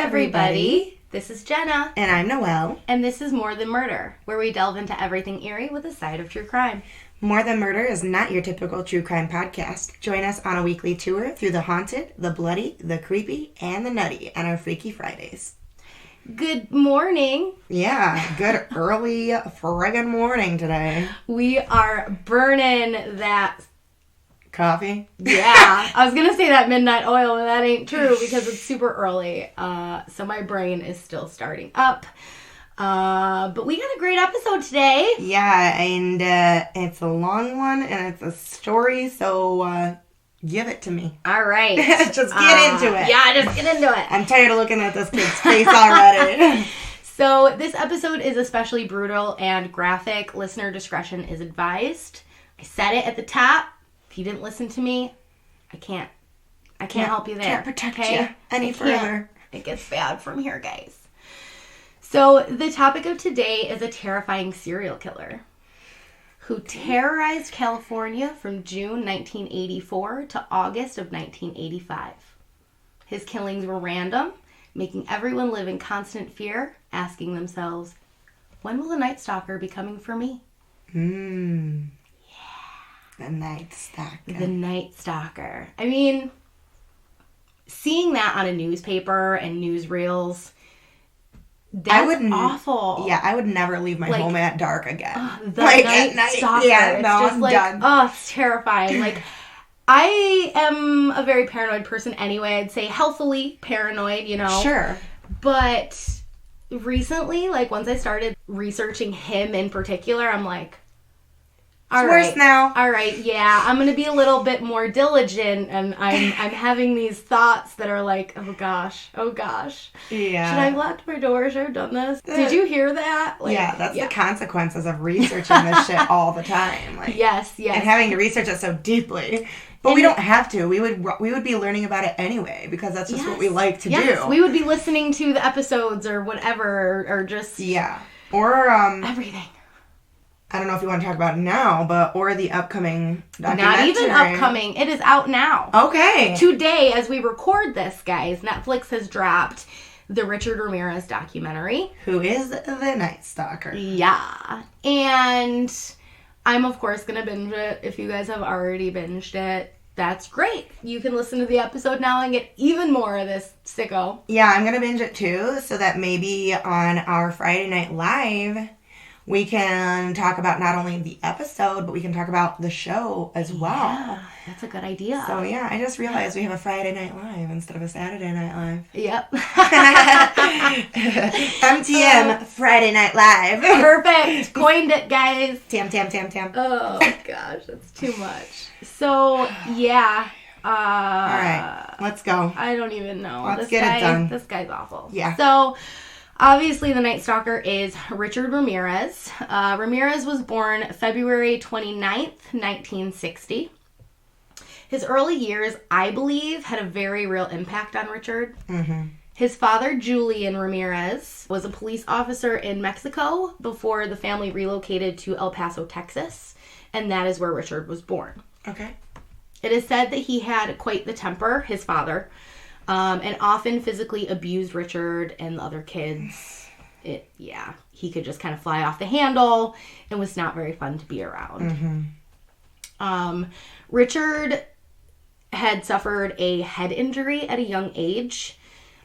everybody. This is Jenna. And I'm Noelle. And this is More Than Murder, where we delve into everything eerie with a side of true crime. More Than Murder is not your typical true crime podcast. Join us on a weekly tour through the haunted, the bloody, the creepy, and the nutty on our Freaky Fridays. Good morning. Yeah, good early friggin' morning today. We are burning that... Coffee? Yeah, I was going to say that midnight oil, but that ain't true because it's super early. So my brain is still starting up. But we got a great episode today. Yeah, and it's a long one, and it's a story, so give it to me. All right. Just get into it. Yeah, just get into it. I'm tired of looking at this kid's face already. So this episode is especially brutal and graphic. Listener discretion is advised. I said it at the top. If you didn't listen to me, I can't help you there. Can't protect you any further. It gets bad from here, guys. So the topic of today is a terrifying serial killer who terrorized California from June 1984 to August of 1985. His killings were random, making everyone live in constant fear, asking themselves, when will the Night Stalker be coming for me? The Night Stalker. The Night Stalker. I mean, seeing that on a newspaper and newsreels, that's awful. Yeah, I would never leave my home at dark again. The Night Stalker. Yeah, no, it's just I'm done. Oh, it's terrifying. Like, I am a very paranoid person anyway. I'd say healthily paranoid, you know. Sure. But recently, like, once I started researching him in particular, I'm like, It's worse now. All right, yeah. I'm going to be a little bit more diligent, and I'm having these thoughts that are like, oh gosh. Yeah. Should I have locked my door? Should I have done this? Did you hear that? Like, yeah, that's the consequences of researching this shit all the time. Like, yes. And having to research it so deeply. But we don't have to. We would be learning about it anyway, because that's just what we like to do. We would be listening to the episodes or whatever, or just... Yeah. Or, everything. I don't know if you want to talk about it now, or the upcoming documentary. Not even upcoming. It is out now. Okay. Today, as we record this, guys, Netflix has dropped the Richard Ramirez documentary. Who is the Night Stalker. Yeah. And I'm, of course, going to binge it. If you guys have already binged it, that's great. You can listen to the episode now and get even more of this sicko. Yeah, I'm going to binge it too, so that maybe on our Friday Night Live... we can talk about not only the episode, but we can talk about the show as well. Yeah, that's a good idea. So, yeah, I just realized we have a Friday Night Live instead of a Saturday Night Live. Yep. MTM, Friday Night Live. Perfect. Coined it, guys. Tam. Oh, gosh, that's too much. So, yeah. All right, let's go. I don't even know. Let's get it done. This guy's awful. Yeah. So... obviously, the Night Stalker is Richard Ramirez. Ramirez was born February 29th, 1960. His early years, I believe, had a very real impact on Richard. Mm-hmm. His father, Julian Ramirez, was a police officer in Mexico before the family relocated to El Paso, Texas, and that is where Richard was born. Okay. It is said that he had quite the temper, his father, and often physically abused Richard and the other kids. He could just kind of fly off the handle and was not very fun to be around. Mm-hmm. Richard had suffered a head injury at a young age.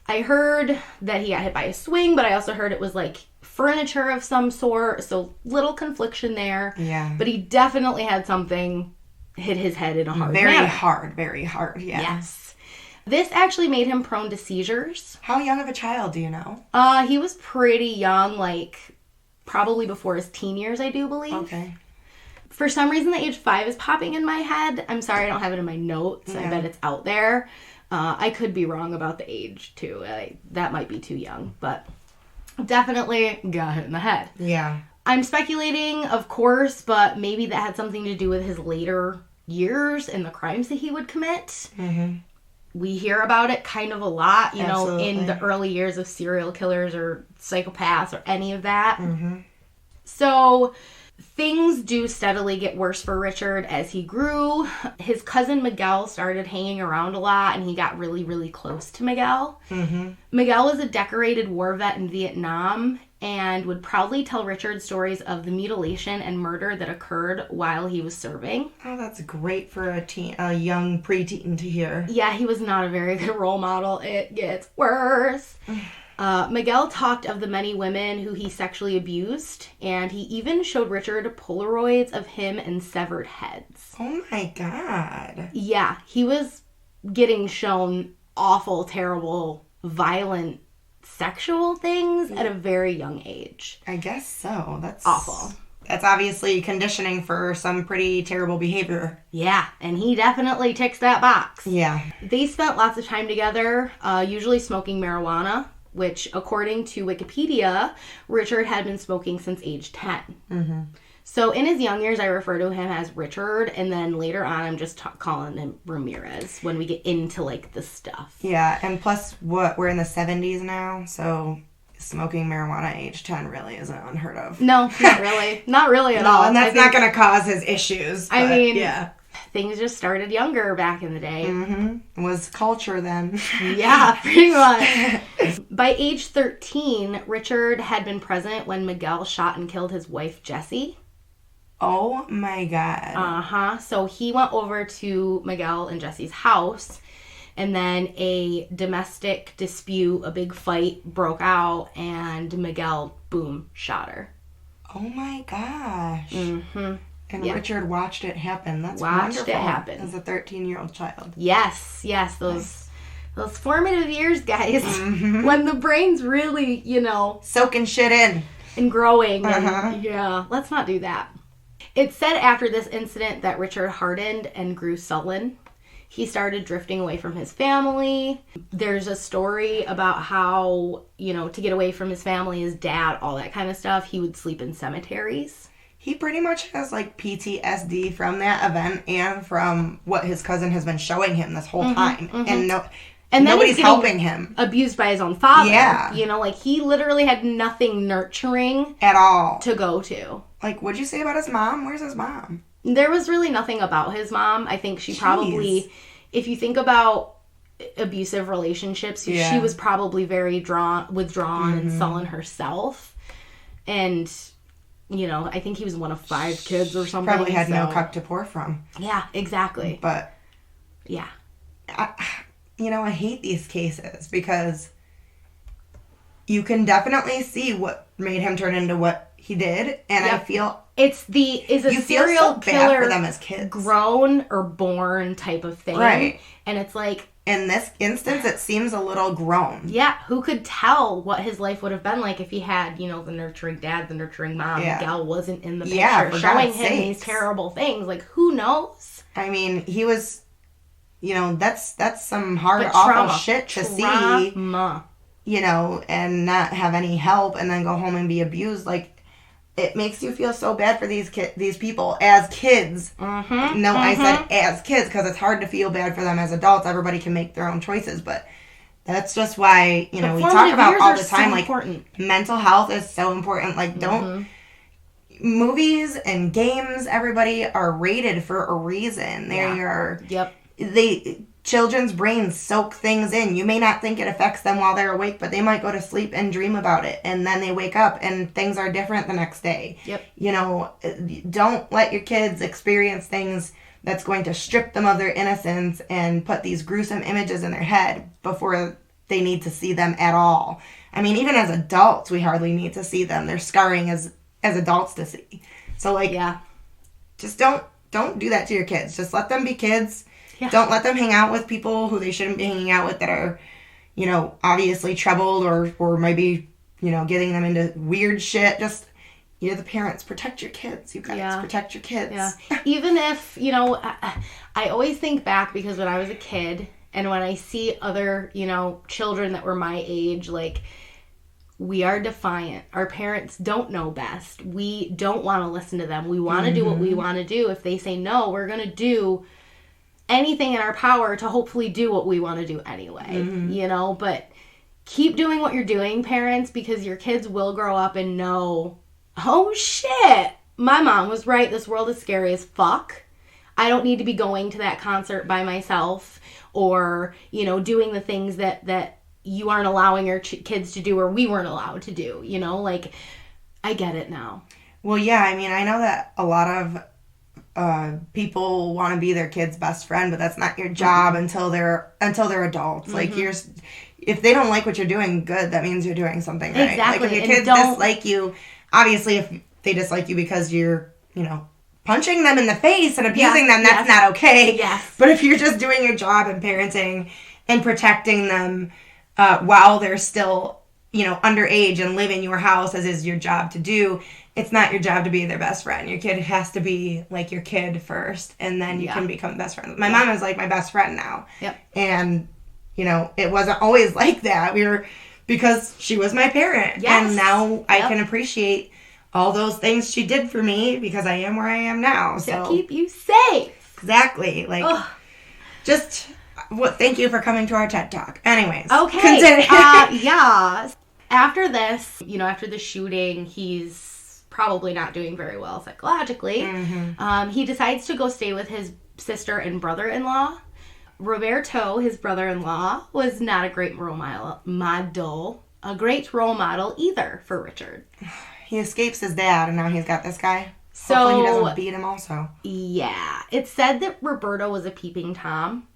I heard that he got hit by a swing, but I also heard it was like furniture of some sort, so little confliction there. Yeah. But he definitely had something hit his head in a hard manner. Very hard, yeah. Yes. This actually made him prone to seizures. How young of a child do you know? He was pretty young, like probably before his teen years, I do believe. Okay. For some reason, the age 5 is popping in my head. I'm sorry, I don't have it in my notes. Yeah. I bet it's out there. I could be wrong about the age, too. That might be too young, but definitely got hit in the head. Yeah. I'm speculating, of course, but maybe that had something to do with his later years and the crimes that he would commit. Mm-hmm. We hear about it kind of a lot, you Absolutely. know, in the early years of serial killers or psychopaths or any of that. Mm-hmm. So things do steadily get worse for Richard as he grew. His cousin Miguel started hanging around a lot, and he got really, really close to Miguel. Mm-hmm. Miguel was a decorated war vet in Vietnam and would proudly tell Richard stories of the mutilation and murder that occurred while he was serving. Oh, that's great for a young preteen to hear. Yeah, he was not a very good role model. It gets worse. Miguel talked of the many women who he sexually abused, and he even showed Richard Polaroids of him and severed heads. Oh my God. Yeah, he was getting shown awful, terrible, violent sexual things at a very young age. I guess so. That's awful. That's obviously conditioning for some pretty terrible behavior. Yeah, and he definitely ticks that box. Yeah. They spent lots of time together, usually smoking marijuana, which, according to Wikipedia, Richard had been smoking since age 10. Mm-hmm. So in his young years, I refer to him as Richard, and then later on, I'm just calling him Ramirez when we get into, like, the stuff. Yeah, and plus, we're in the 70s now, so smoking marijuana at age 10 really isn't unheard of. No, not really. Not really at all. And that's not going to cause his issues. I mean, yeah. Things just started younger back in the day. Mm-hmm. It was culture then. Yeah, pretty much. By age 13, Richard had been present when Miguel shot and killed his wife, Jessie. Oh my God. Uh-huh. So he went over to Miguel and Jessie's house, and then a domestic dispute, a big fight broke out, and Miguel, boom, shot her. Oh my gosh. Mm-hmm. And Yeah. Richard watched it happen. That's Watched wonderful. it happen. As a 13-year-old child. Yes, those formative years, guys, Mm-hmm. when the brain's really, Soaking shit in. and growing. Uh-huh. And, yeah, let's not do that. It's said after this incident that Richard hardened and grew sullen. He started drifting away from his family. There's a story about how, to get away from his family, his dad, all that kind of stuff, he would sleep in cemeteries. He pretty much has like PTSD from that event and from what his cousin has been showing him this whole time. Mm-hmm. And then nobody's he's getting helping him. Abused by his own father. Yeah. He literally had nothing nurturing At all. to go to. Like, what'd you say about his mom? Where's his mom? There was really nothing about his mom. I think she probably, if you think about abusive relationships, she was probably very withdrawn and sullen herself. And, I think he was one of 5 kids or something. Probably had no cup to pour from. Yeah, exactly. But, yeah. I hate these cases because you can definitely see what made him turn into what he did. And I feel... Is a serial bad killer for them as kids. Grown or born type of thing. Right. And it's like... In this instance, it seems a little grown. Yeah, who could tell what his life would have been like if he had, the nurturing dad, the nurturing mom. Yeah. Gal wasn't in the picture Yeah, showing him these terrible things. Like, who knows? I mean, he was, that's some hard, But awful trauma. shit to see, Trauma. and not have any help and then go home and be abused. Like, it makes you feel so bad for these people as kids. Mm-hmm. No, I said as kids because it's hard to feel bad for them as adults. Everybody can make their own choices, but that's just why, we talk about all the time, like, important. Mental health is so important. Like, don't... Movies and games, everybody are rated for a reason. They are... Yep. Children's brains soak things in. You may not think it affects them while they're awake, but they might go to sleep and dream about it. And then they wake up and things are different the next day. Yep. Don't let your kids experience things that's going to strip them of their innocence and put these gruesome images in their head before they need to see them at all. I mean, even as adults, we hardly need to see them. They're scarring as adults to see. So, just don't do that to your kids. Just let them be kids. Yeah. Don't let them hang out with people who they shouldn't be hanging out with that are, obviously troubled or maybe, getting them into weird shit. Just, the parents, protect your kids. You guys, protect your kids. Yeah. Even if, I always think back because when I was a kid and when I see other, children that were my age, like, we are defiant. Our parents don't know best. We don't want to listen to them. We want to do what we want to do. If they say no, we're going to do anything in our power to hopefully do what we want to do anyway, but keep doing what you're doing, parents, because your kids will grow up and know, oh shit, my mom was right. This world is scary as fuck. I don't need to be going to that concert by myself or, you know, doing the things that you aren't allowing your kids to do or we weren't allowed to do, you know? Like, I get it now. Well, yeah, I mean, I know that a lot of people want to be their kid's best friend, but that's not your job until they're adults. Like, if they don't like what you're doing, good, that means you're doing something right. Exactly. Like, if your kids dislike you, obviously, if they dislike you because you're, you know, punching them in the face and abusing them, that's not okay. Yes. But if you're just doing your job and parenting and protecting them while they're still, you know, underage and live in your house, as is your job to do, it's not your job to be their best friend. Your kid has to be like your kid first, and then you can become best friends. My mom is like my best friend now. Yep. And, you know, it wasn't always like that. Because she was my parent. Yes. And now I can appreciate all those things she did for me because I am where I am now. So to keep you safe. Exactly. Like, thank you for coming to our TED Talk. Anyways. Okay. Yeah. After this, you know, after the shooting, he's probably not doing very well psychologically. He decides to go stay with his sister and brother-in-law. Roberto, his brother-in-law, was not a great role model either for Richard. He escapes his dad, and now he's got this guy. So, hopefully he doesn't beat him also. Yeah. It's said that Roberto was a peeping Tom,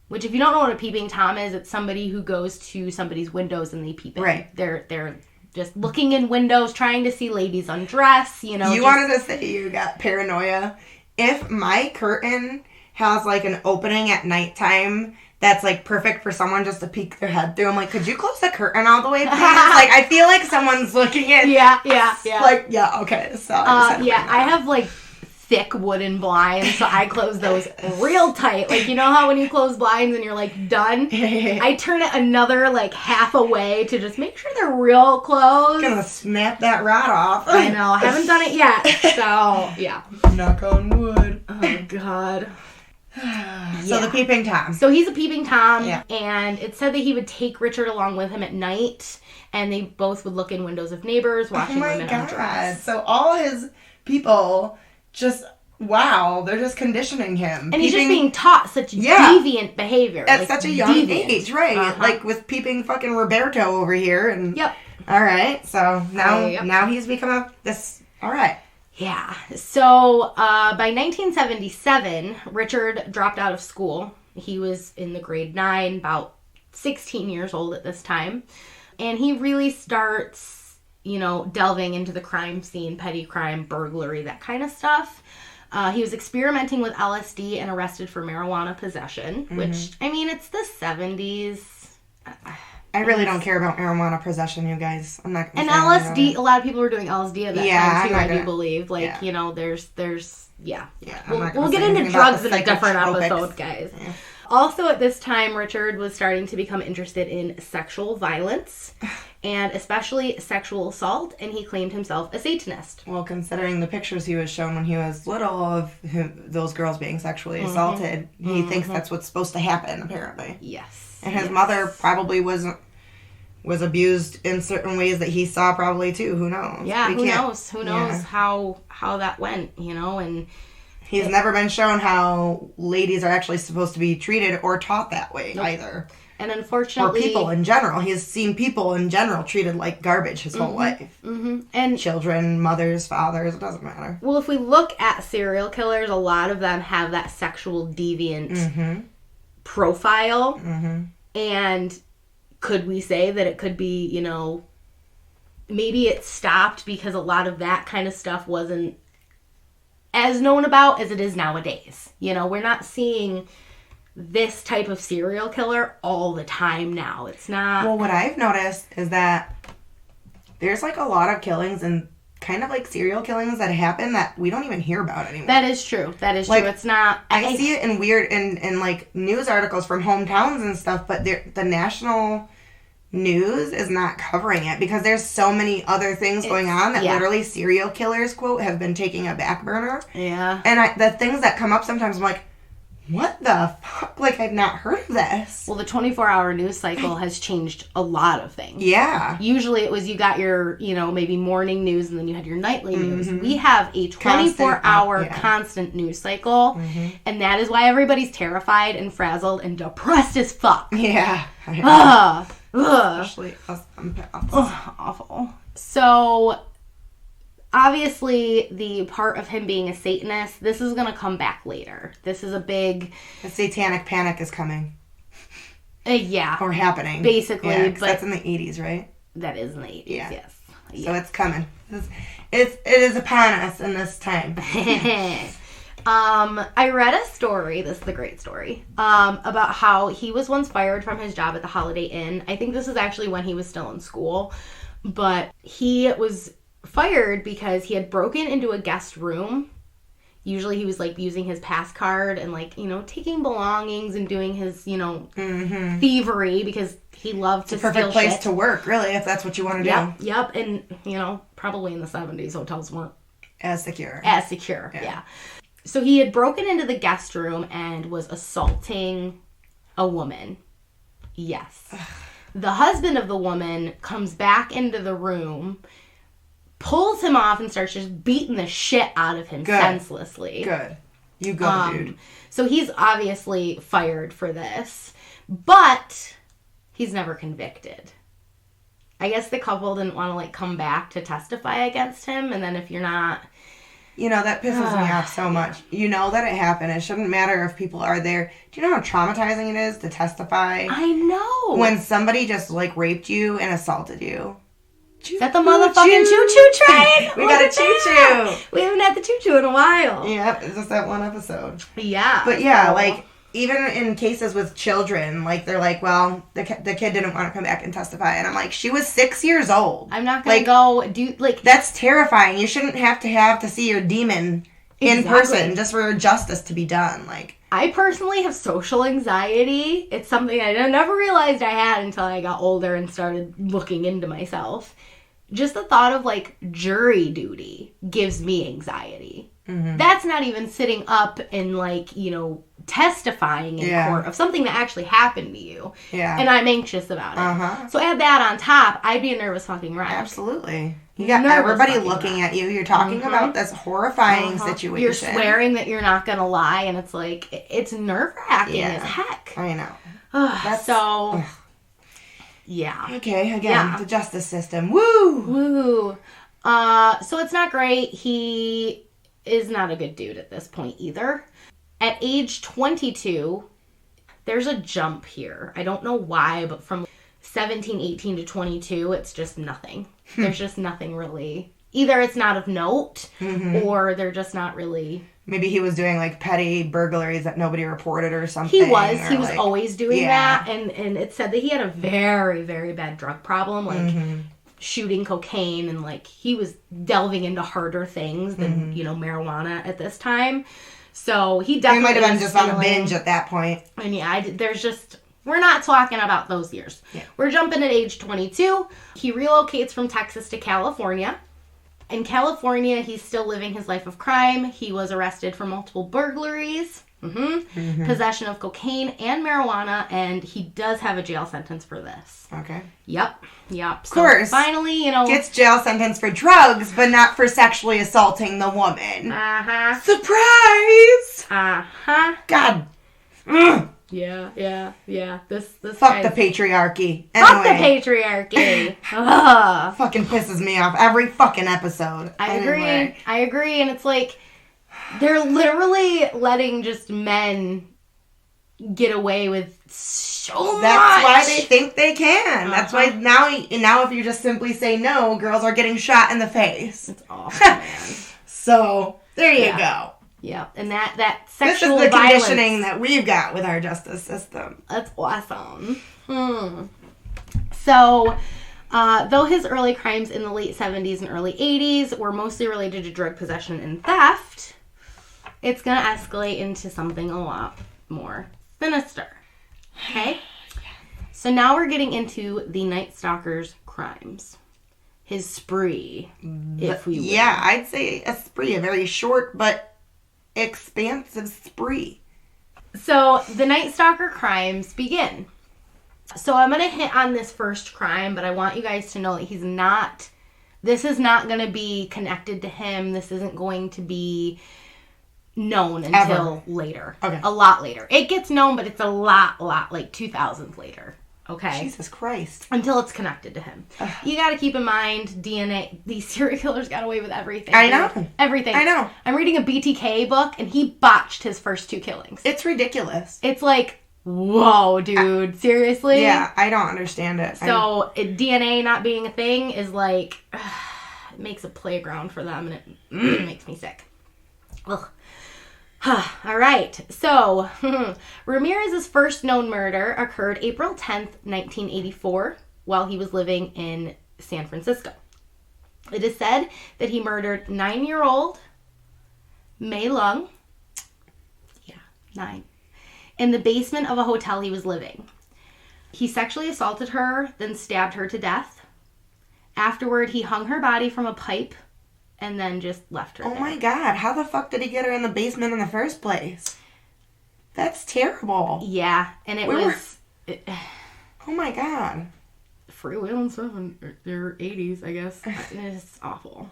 which if you don't know what a peeping Tom is, it's somebody who goes to somebody's windows and they peep in. Right. They're just looking in windows, trying to see ladies undress, you know. You wanted to say you got paranoia. If my curtain has, like, an opening at nighttime that's, like, perfect for someone just to peek their head through, I'm like, could you close the curtain all the way, please? Like, I feel like someone's looking in. Yeah. Like, yeah, okay. So I have, like, thick wooden blinds, so I close those real tight. Like, you know how when you close blinds and you're, like, done? I turn it another, like, half away to just make sure they're real close. Gonna snap that rod off. I know. I haven't done it yet. So, yeah. Knock on wood. Oh, God. So the peeping Tom. So he's a peeping Tom, yeah. And it said that he would take Richard along with him at night, and they both would look in windows of neighbors, watching women undress. So all his people just, wow, they're just conditioning him. And he's just being taught such deviant behavior. At such a young age, right. Like with peeping fucking Roberto over here. And Yep. All right, so now he's become all right. Yeah. So by 1977, Richard dropped out of school. He was in the grade 9, about 16 years old at this time. And he really starts, you know, delving into the crime scene, petty crime, burglary, that kind of stuff. He was experimenting with LSD and arrested for marijuana possession, which, I mean, it's the 70s. I really don't care about marijuana possession, you guys. I'm not gonna And LSD, a lot of people were doing LSD at that time, too, I do believe. Like, yeah. You know, there's We'll get into drugs in a different episode, guys. Yeah. Also at this time, Richard was starting to become interested in sexual violence, and especially sexual assault, and he claimed himself a Satanist. Well, considering the pictures he was shown when he was little of those girls being sexually assaulted, he thinks that's what's supposed to happen, apparently. Yes. And his mother probably was abused in certain ways that he saw probably too. Who knows? Yeah, who knows? Who knows how that went, you know? And he's never been shown how ladies are actually supposed to be treated or taught that way either. And unfortunately... Or people in general. He's seen people in general treated like garbage his whole life. And children, mothers, fathers, it doesn't matter. Well, if we look at serial killers, a lot of them have that sexual deviant profile. And could we say that it could be, you know, maybe it stopped because a lot of that kind of stuff wasn't as known about as it is nowadays. You know, we're not seeing this type of serial killer all the time now. It's not... Well, what I've noticed is that there's like a lot of killings and kind of like serial killings that happen that we don't even hear about anymore. That is true. Like, true. It's not... I see it in weird, in like news articles from hometowns and stuff, but the national news is not covering it because there's so many other things going on that literally serial killers, quote, have been taking a back burner. Yeah. And the things that come up sometimes I'm like, what the fuck? fuck? Like, I've not heard of this. Well, the 24-hour news cycle has changed a lot of things. Yeah. Usually it was you got your, maybe morning news and then you had your nightly news. We have a 24-hour constant news cycle. And that is why everybody's terrified and frazzled and depressed as fuck. Yeah. Especially us empaths. Awful. So, obviously, the part of him being a Satanist, this is going to come back later. This is a big... The satanic panic is coming. Yeah. Or happening. Basically. Yeah, but that's in the 80s, right? That is in the 80s, yes. So it's coming. It is upon us in this time. I read a story, this is a great story, about how he was once fired from his job at the Holiday Inn. I think this is actually when he was still in school. But he was fired because he had broken into a guest room. Usually he was, like, using his pass card and, like, taking belongings and doing his, thievery because he loved to steal shit. It's a perfect place to work, really, if that's what you want to do. Yep. And, probably in the 70s, hotels weren't as secure. Yeah. So he had broken into the guest room and was assaulting a woman. Yes. The husband of the woman comes back into the room, pulls him off, and starts just beating the shit out of him senselessly. Good. You go, dude. So he's obviously fired for this, but he's never convicted. I guess the couple didn't want to, like, come back to testify against him, and then if you're not... that pisses me off so much. You know that it happened. It shouldn't matter if people are there. Do you know how traumatizing it is to testify? I know. When somebody just, like, raped you and assaulted you. Is that the motherfucking choo-choo train? We got a choo-choo. We haven't had the choo-choo in a while. Yep, it's just that one episode. Yeah. But yeah, like, even in cases with children, like, they're like, well, the kid didn't want to come back and testify. And I'm like, she was 6 years old. I'm not going to go do, like... That's terrifying. You shouldn't have to see your demon in person just for justice to be done. Like, I personally have social anxiety. It's something I never realized I had until I got older and started looking into myself. Just the thought of, like, jury duty gives me anxiety. That's not even sitting up and, like, testifying in court of something that actually happened to you. Yeah. And I'm anxious about it. So add that on top, I'd be a nervous fucking wreck. Absolutely. You got everybody looking at you. You're talking about this horrifying situation. You're swearing that you're not going to lie, and it's like, it's nerve-wracking as heck. I know. Yeah. Okay, again, the justice system. Woo! So it's not great. He is not a good dude at this point either. At age 22, there's a jump here. I don't know why, but from 17, 18 to 22, it's just nothing. There's just nothing really. Either it's not of note, or they're just not really... Maybe he was doing, like, petty burglaries that nobody reported or something. He was. He was always doing that. And it said that he had a very, very bad drug problem, like shooting cocaine, and, like, he was delving into harder things than, marijuana at this time. So he definitely... He might have been just on a binge at that point. And there's just... We're not talking about those years. Yeah. We're jumping at age 22. He relocates from Texas to California. In California, he's still living his life of crime. He was arrested for multiple burglaries, possession of cocaine and marijuana, and he does have a jail sentence for this. Okay. Yep. Of course. So finally, gets jail sentence for drugs, but not for sexually assaulting the woman. Surprise! God. Yeah. This Fuck the patriarchy. Fuck the patriarchy. Fucking pisses me off every fucking episode. I agree, and it's like they're literally letting just men get away with so much. That's why they think they can. That's why now if you just simply say no, girls are getting shot in the face. It's awful, man. So there you go. Yeah, and that sexual violence. This is the violence, conditioning that we've got with our justice system. That's awesome. So, though his early crimes in the late 70s and early 80s were mostly related to drug possession and theft, it's going to escalate into something a lot more sinister. Okay? So now we're getting into the Night Stalker's crimes. His spree, if we will. Yeah, I'd say a spree, a very short but expansive spree. So the Night Stalker crimes begin. So I'm going to hit on this first crime, but I want you guys to know that this is not going to be connected to him. This isn't going to be known until later. Okay. A lot later. It gets known, but it's a lot, like 2000s later. Okay? Jesus Christ. Until it's connected to him. You got to keep in mind, DNA, these serial killers got away with everything. I know. Everything. I know. I'm reading a BTK book, and he botched his first 2 killings. It's ridiculous. It's like, whoa, dude. Seriously? Yeah, I don't understand it. So, DNA not being a thing is like, it makes a playground for them, and it makes me sick. Ugh. All right. So, Ramirez's first known murder occurred April 10th, 1984, while he was living in San Francisco. It is said that he murdered 9-year-old Mei Lung. Yeah, 9. In the basement of a hotel he was living. He sexually assaulted her, then stabbed her to death. Afterward, he hung her body from a pipe and then just left her there. My God. How the fuck did he get her in the basement in the first place? That's terrible. Yeah, and Oh my God. Free will and stuff in their 80s, I guess. It's awful.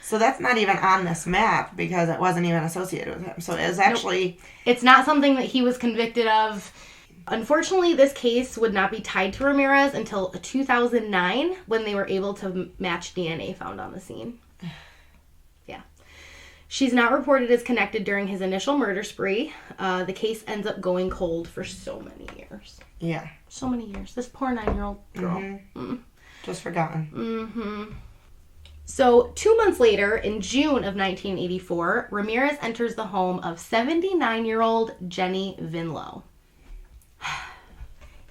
So that's not even on this map because it wasn't even associated with him. So it was actually... Nope. It's not something that he was convicted of. Unfortunately, this case would not be tied to Ramirez until 2009 when they were able to match DNA found on the scene. Yeah. She's not reported as connected during his initial murder spree. The case ends up going cold for so many years. Yeah. So many years. This poor 9-year-old girl. Mm-hmm. Just forgotten. Mm-hmm. So, 2 months later, in June of 1984, Ramirez enters the home of 79-year-old Jenny Vinlow.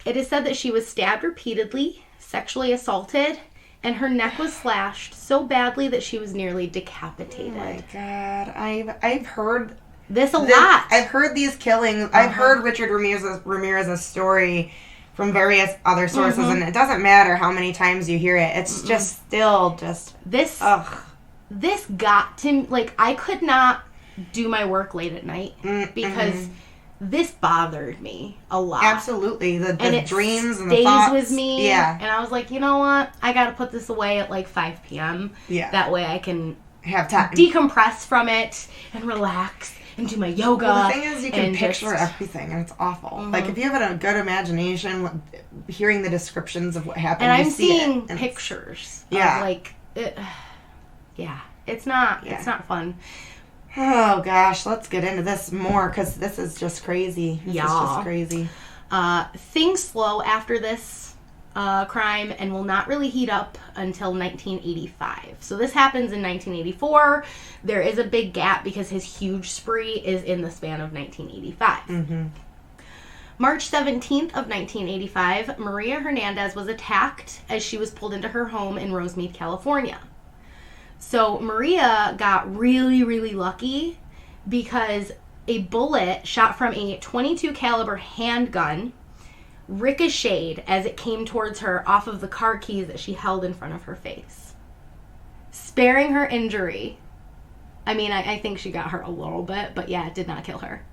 It is said that she was stabbed repeatedly, sexually assaulted, and her neck was slashed so badly that she was nearly decapitated. Oh my God. I've heard this a lot. I've heard these killings. I've heard Richard Ramirez's story from various other sources, and it doesn't matter how many times you hear it. It's just still just... This got to... Like, I could not do my work late at night because this bothered me a lot. Absolutely. The dreams and the stays thoughts. With me. Yeah. And I was like, you know what? I got to put this away at like 5 p.m. Yeah. That way I can have time. Decompress from it and relax and do my yoga. Well, the thing is, you can picture everything, and it's awful. Like, if you have a good imagination, hearing the descriptions of what happened, and you I'm see seeing it, pictures. Yeah. Of like, it's not fun. Oh gosh, let's get into this more because this is just crazy. This is just crazy. Things slow after this crime and will not really heat up until 1985. So this happens in 1984. There is a big gap because his huge spree is in the span of 1985. March 17th of 1985, Maria Hernandez was attacked as she was pulled into her home in Rosemead, California. So Maria got really, really lucky because a bullet shot from a .22 caliber handgun ricocheted as it came towards her off of the car keys that she held in front of her face, sparing her injury. I mean, I think she got hurt a little bit, but yeah, it did not kill her.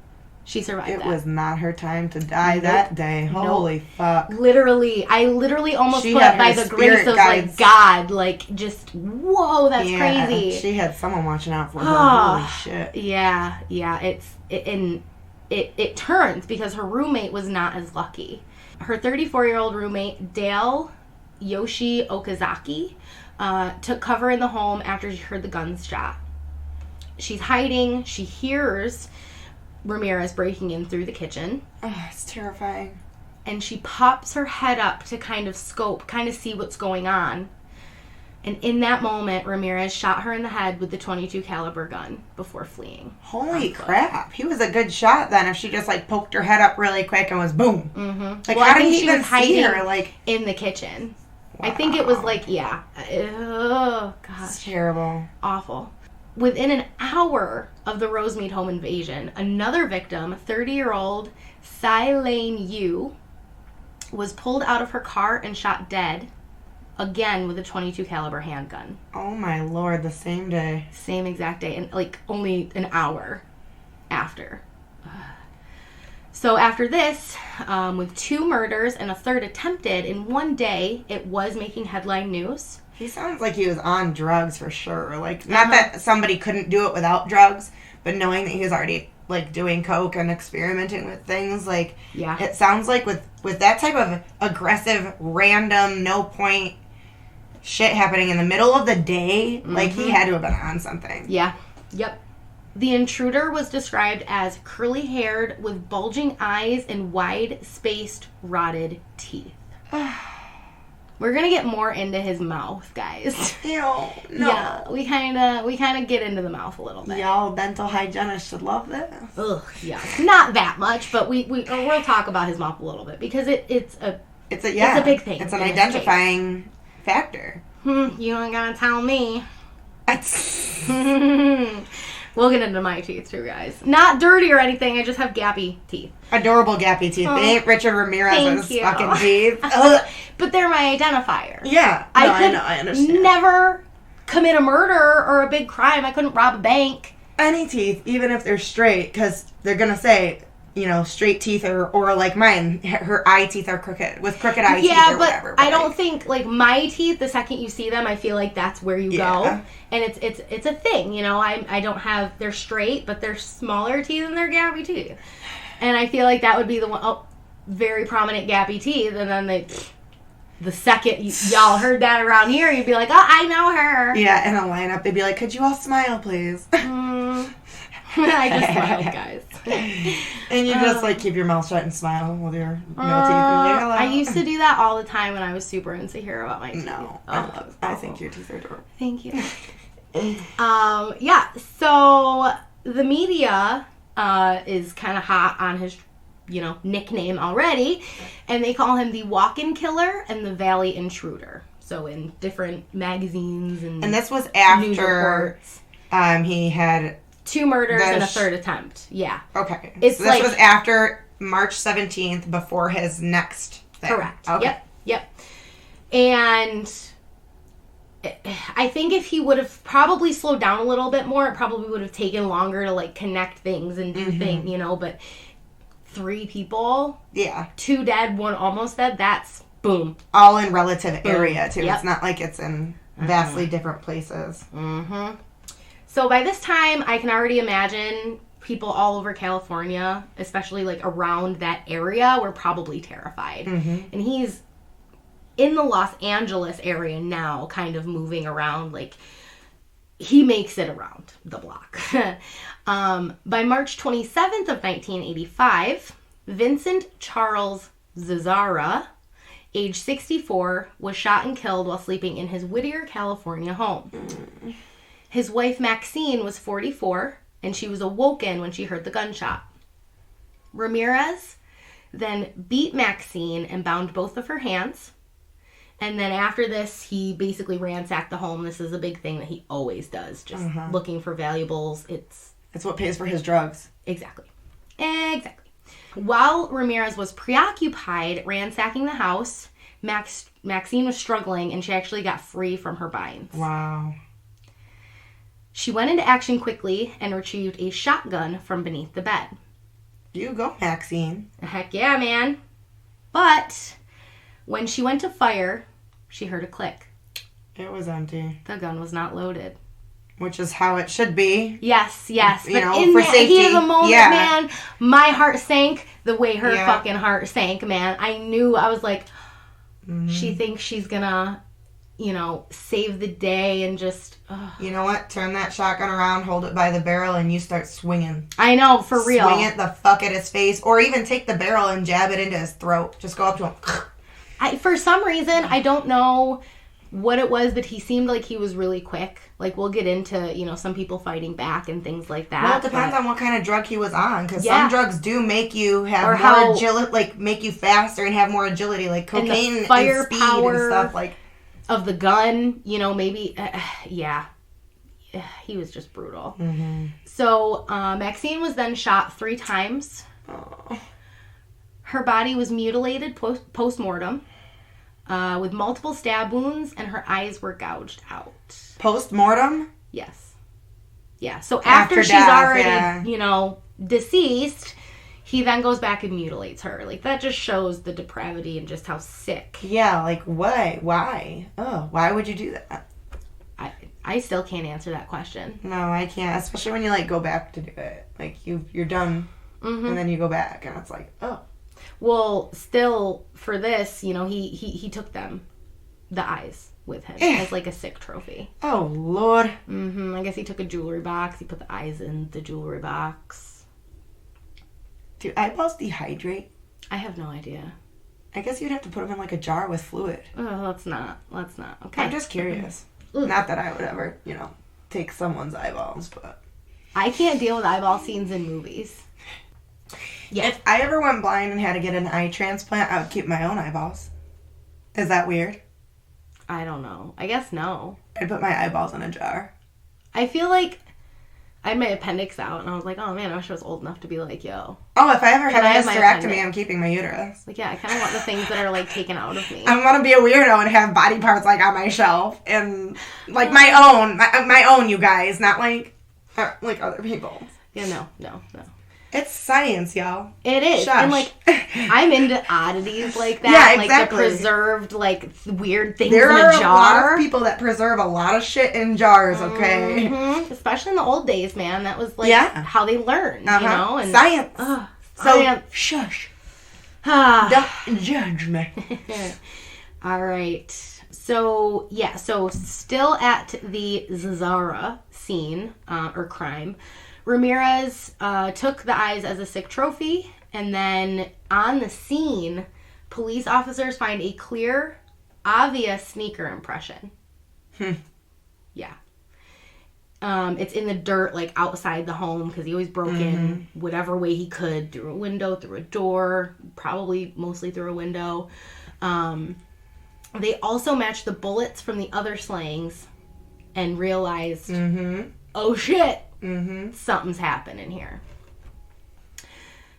She survived It that. was not her time to die that day. Holy fuck. I literally almost put by the grace of like God, like just, whoa, that's crazy. She had someone watching out for her. Holy shit. Yeah, it turns because her roommate was not as lucky. Her 34-year-old roommate, Dale Yoshi Okazaki, took cover in the home after she heard the guns shot. She's hiding. She hears Ramirez breaking in through the kitchen. Oh, it's terrifying. And she pops her head up to kind of see what's going on. And in that moment, Ramirez shot her in the head with the .22 caliber gun before fleeing. Holy crap. He was a good shot then if she just like poked her head up really quick and was boom. Like, well, how did he even see her? Like, in the kitchen. Wow. I think it was like, oh, gosh. It's terrible. Awful. Within an hour of the Rosemead home invasion, another victim, 30-year-old Sai Lane Yu, was pulled out of her car and shot dead, again with a .22 caliber handgun. Oh my Lord, the same day. Same exact day, and like only an hour after. So after this, with 2 murders and a third attempted in one day, it was making headline news. He sounds like he was on drugs for sure. Like, not that somebody couldn't do it without drugs, but knowing that he was already, like, doing coke and experimenting with things, like, yeah. It sounds like with that type of aggressive, random, no point shit happening in the middle of the day, like, he had to have been on something. Yeah. Yep. The intruder was described as curly-haired with bulging eyes and wide-spaced, rotted teeth. We're gonna get more into his mouth, guys. Ew, no. Yeah, we kind of get into the mouth a little bit. Y'all dental hygienists should love this. Ugh, yeah, not that much, but we'll talk about his mouth a little bit because it's a big thing. It's an identifying factor. You ain't gonna tell me. We'll get into my teeth too, guys. Not dirty or anything. I just have gappy teeth. Adorable gappy teeth. They ain't Richard Ramirez's fucking teeth. But they're my identifier. Yeah. No, I understand. Never commit a murder or a big crime. I couldn't rob a bank. Any teeth, even if they're straight, because they're going to say, you know, straight teeth or like mine, her eye teeth are crooked, with crooked eye teeth or whatever. But I don't think, like, my teeth, the second you see them, I feel like that's where you go. And it's a thing, you know. I don't have, they're straight, but they're smaller teeth and they're gappy teeth. And I feel like that would be the one, very prominent gappy teeth, and then the second y'all heard that around here, you'd be like, oh, I know her. Yeah, in a lineup, they'd be like, could you all smile, please? I just smiled, guys. And you just, like, keep your mouth shut and smile with your no teeth. Like, hello. I used to do that all the time when I was super insecure about my teeth. No, I think your teeth are adorable. Thank you. Yeah, so the media is kind of hot on his, you know, nickname already, and they call him the walk-in killer and the valley intruder. So in different magazines and this was after news reports, he had 2 murders and a third attempt. Yeah. Okay. It's so this was after March 17th, before his next thing. Correct. Okay. Yep. And I think if he would have probably slowed down a little bit more, it probably would have taken longer to, like, connect things and do things, you know, but 3 people. Yeah. 2 dead, 1 almost dead, that's boom. All in relative area, too. Yep. It's not like it's in vastly different places. Mm-hmm. So by this time, I can already imagine people all over California, especially, like, around that area, were probably terrified. And he's in the Los Angeles area now, kind of moving around. Like, he makes it around the block. By March 27th of 1985, Vincent Charles Zazzara, age 64, was shot and killed while sleeping in his Whittier, California home. His wife, Maxine, was 44, and she was awoken when she heard the gunshot. Ramirez then beat Maxine and bound both of her hands. And then after this, he basically ransacked the home. This is a big thing that he always does, just looking for valuables. It's what pays for his drugs. Exactly. While Ramirez was preoccupied ransacking the house, Maxine was struggling, and she actually got free from her binds. Wow. She went into action quickly and retrieved a shotgun from beneath the bed. You go, Maxine. Heck yeah, man. But when she went to fire, she heard a click. It was empty. The gun was not loaded. Which is how it should be. Yes. But you know, in for that safety. heat of the moment, man, my heart sank the way her fucking heart sank, man. I knew, I was like, she thinks she's gonna, you know, save the day and just... You know what? Turn that shotgun around, hold it by the barrel, and you start swinging. I know, for real. Swing it the fuck at his face, or even take the barrel and jab it into his throat. Just go up to him. For some reason, I don't know what it was, but he seemed like he was really quick. Like, we'll get into, you know, some people fighting back and things like that. Well, it depends on what kind of drug he was on, because some drugs do make you have more agility, like, make you faster and have more agility, like cocaine and speed and stuff, like... Of the gun, you know, maybe, he was just brutal. So, Maxine was then shot 3 times. Her body was mutilated post-mortem with multiple stab wounds, and her eyes were gouged out. Post-mortem? Yes. Yeah, so after she's already, you know, deceased, He then goes back and mutilates her. Like, that just shows the depravity and just how sick. Yeah, like, what? Why? Oh, why would you do that? I still can't answer that question. No, I can't. Especially when you, like, go back to do it. Like, you're done, and then you go back, and it's like, oh. Well, still, for this, you know, he took them, the eyes, with him as, like, a sick trophy. Oh, Lord. I guess he took a jewelry box. He put the eyes in the jewelry box. Do eyeballs dehydrate? I have no idea. I guess you'd have to put them in, like, a jar with fluid. Oh, let's not. Okay. I'm just curious. Not that I would ever, you know, take someone's eyeballs, but... I can't deal with eyeball scenes in movies. Yeah. If I ever went blind and had to get an eye transplant, I would keep my own eyeballs. Is that weird? I don't know. I guess no. I'd put my eyeballs in a jar. I feel like I had my appendix out, and I was like, oh man, I wish I was old enough to be like, yo. Oh, if I ever have a hysterectomy, I'm keeping my uterus. Like, yeah, I kind of want the things that are, like, taken out of me. I want to be a weirdo and have body parts, like, on my shelf. And, like, my own, you guys. Not, like other people's. Yeah, no. It's science, y'all. It is. Shush. And, like, I'm into oddities like that. Yeah, exactly. Like, the preserved, like, weird things there in a jar. There are a lot of people that preserve a lot of shit in jars, okay? Mm-hmm. Especially in the old days, man. That was, like, how they learned, you know? And, science. Science. So, shush. Don't judge me. All right. So, yeah. So, still at the Zara scene, or crime, Ramirez took the eyes as a sick trophy, and then on the scene, police officers find a clear, obvious sneaker impression. Yeah. It's in the dirt, like, outside the home, because he always broke in whatever way he could, through a window, through a door, probably mostly through a window. They also matched the bullets from the other slayings and realized, oh shit, something's happening here.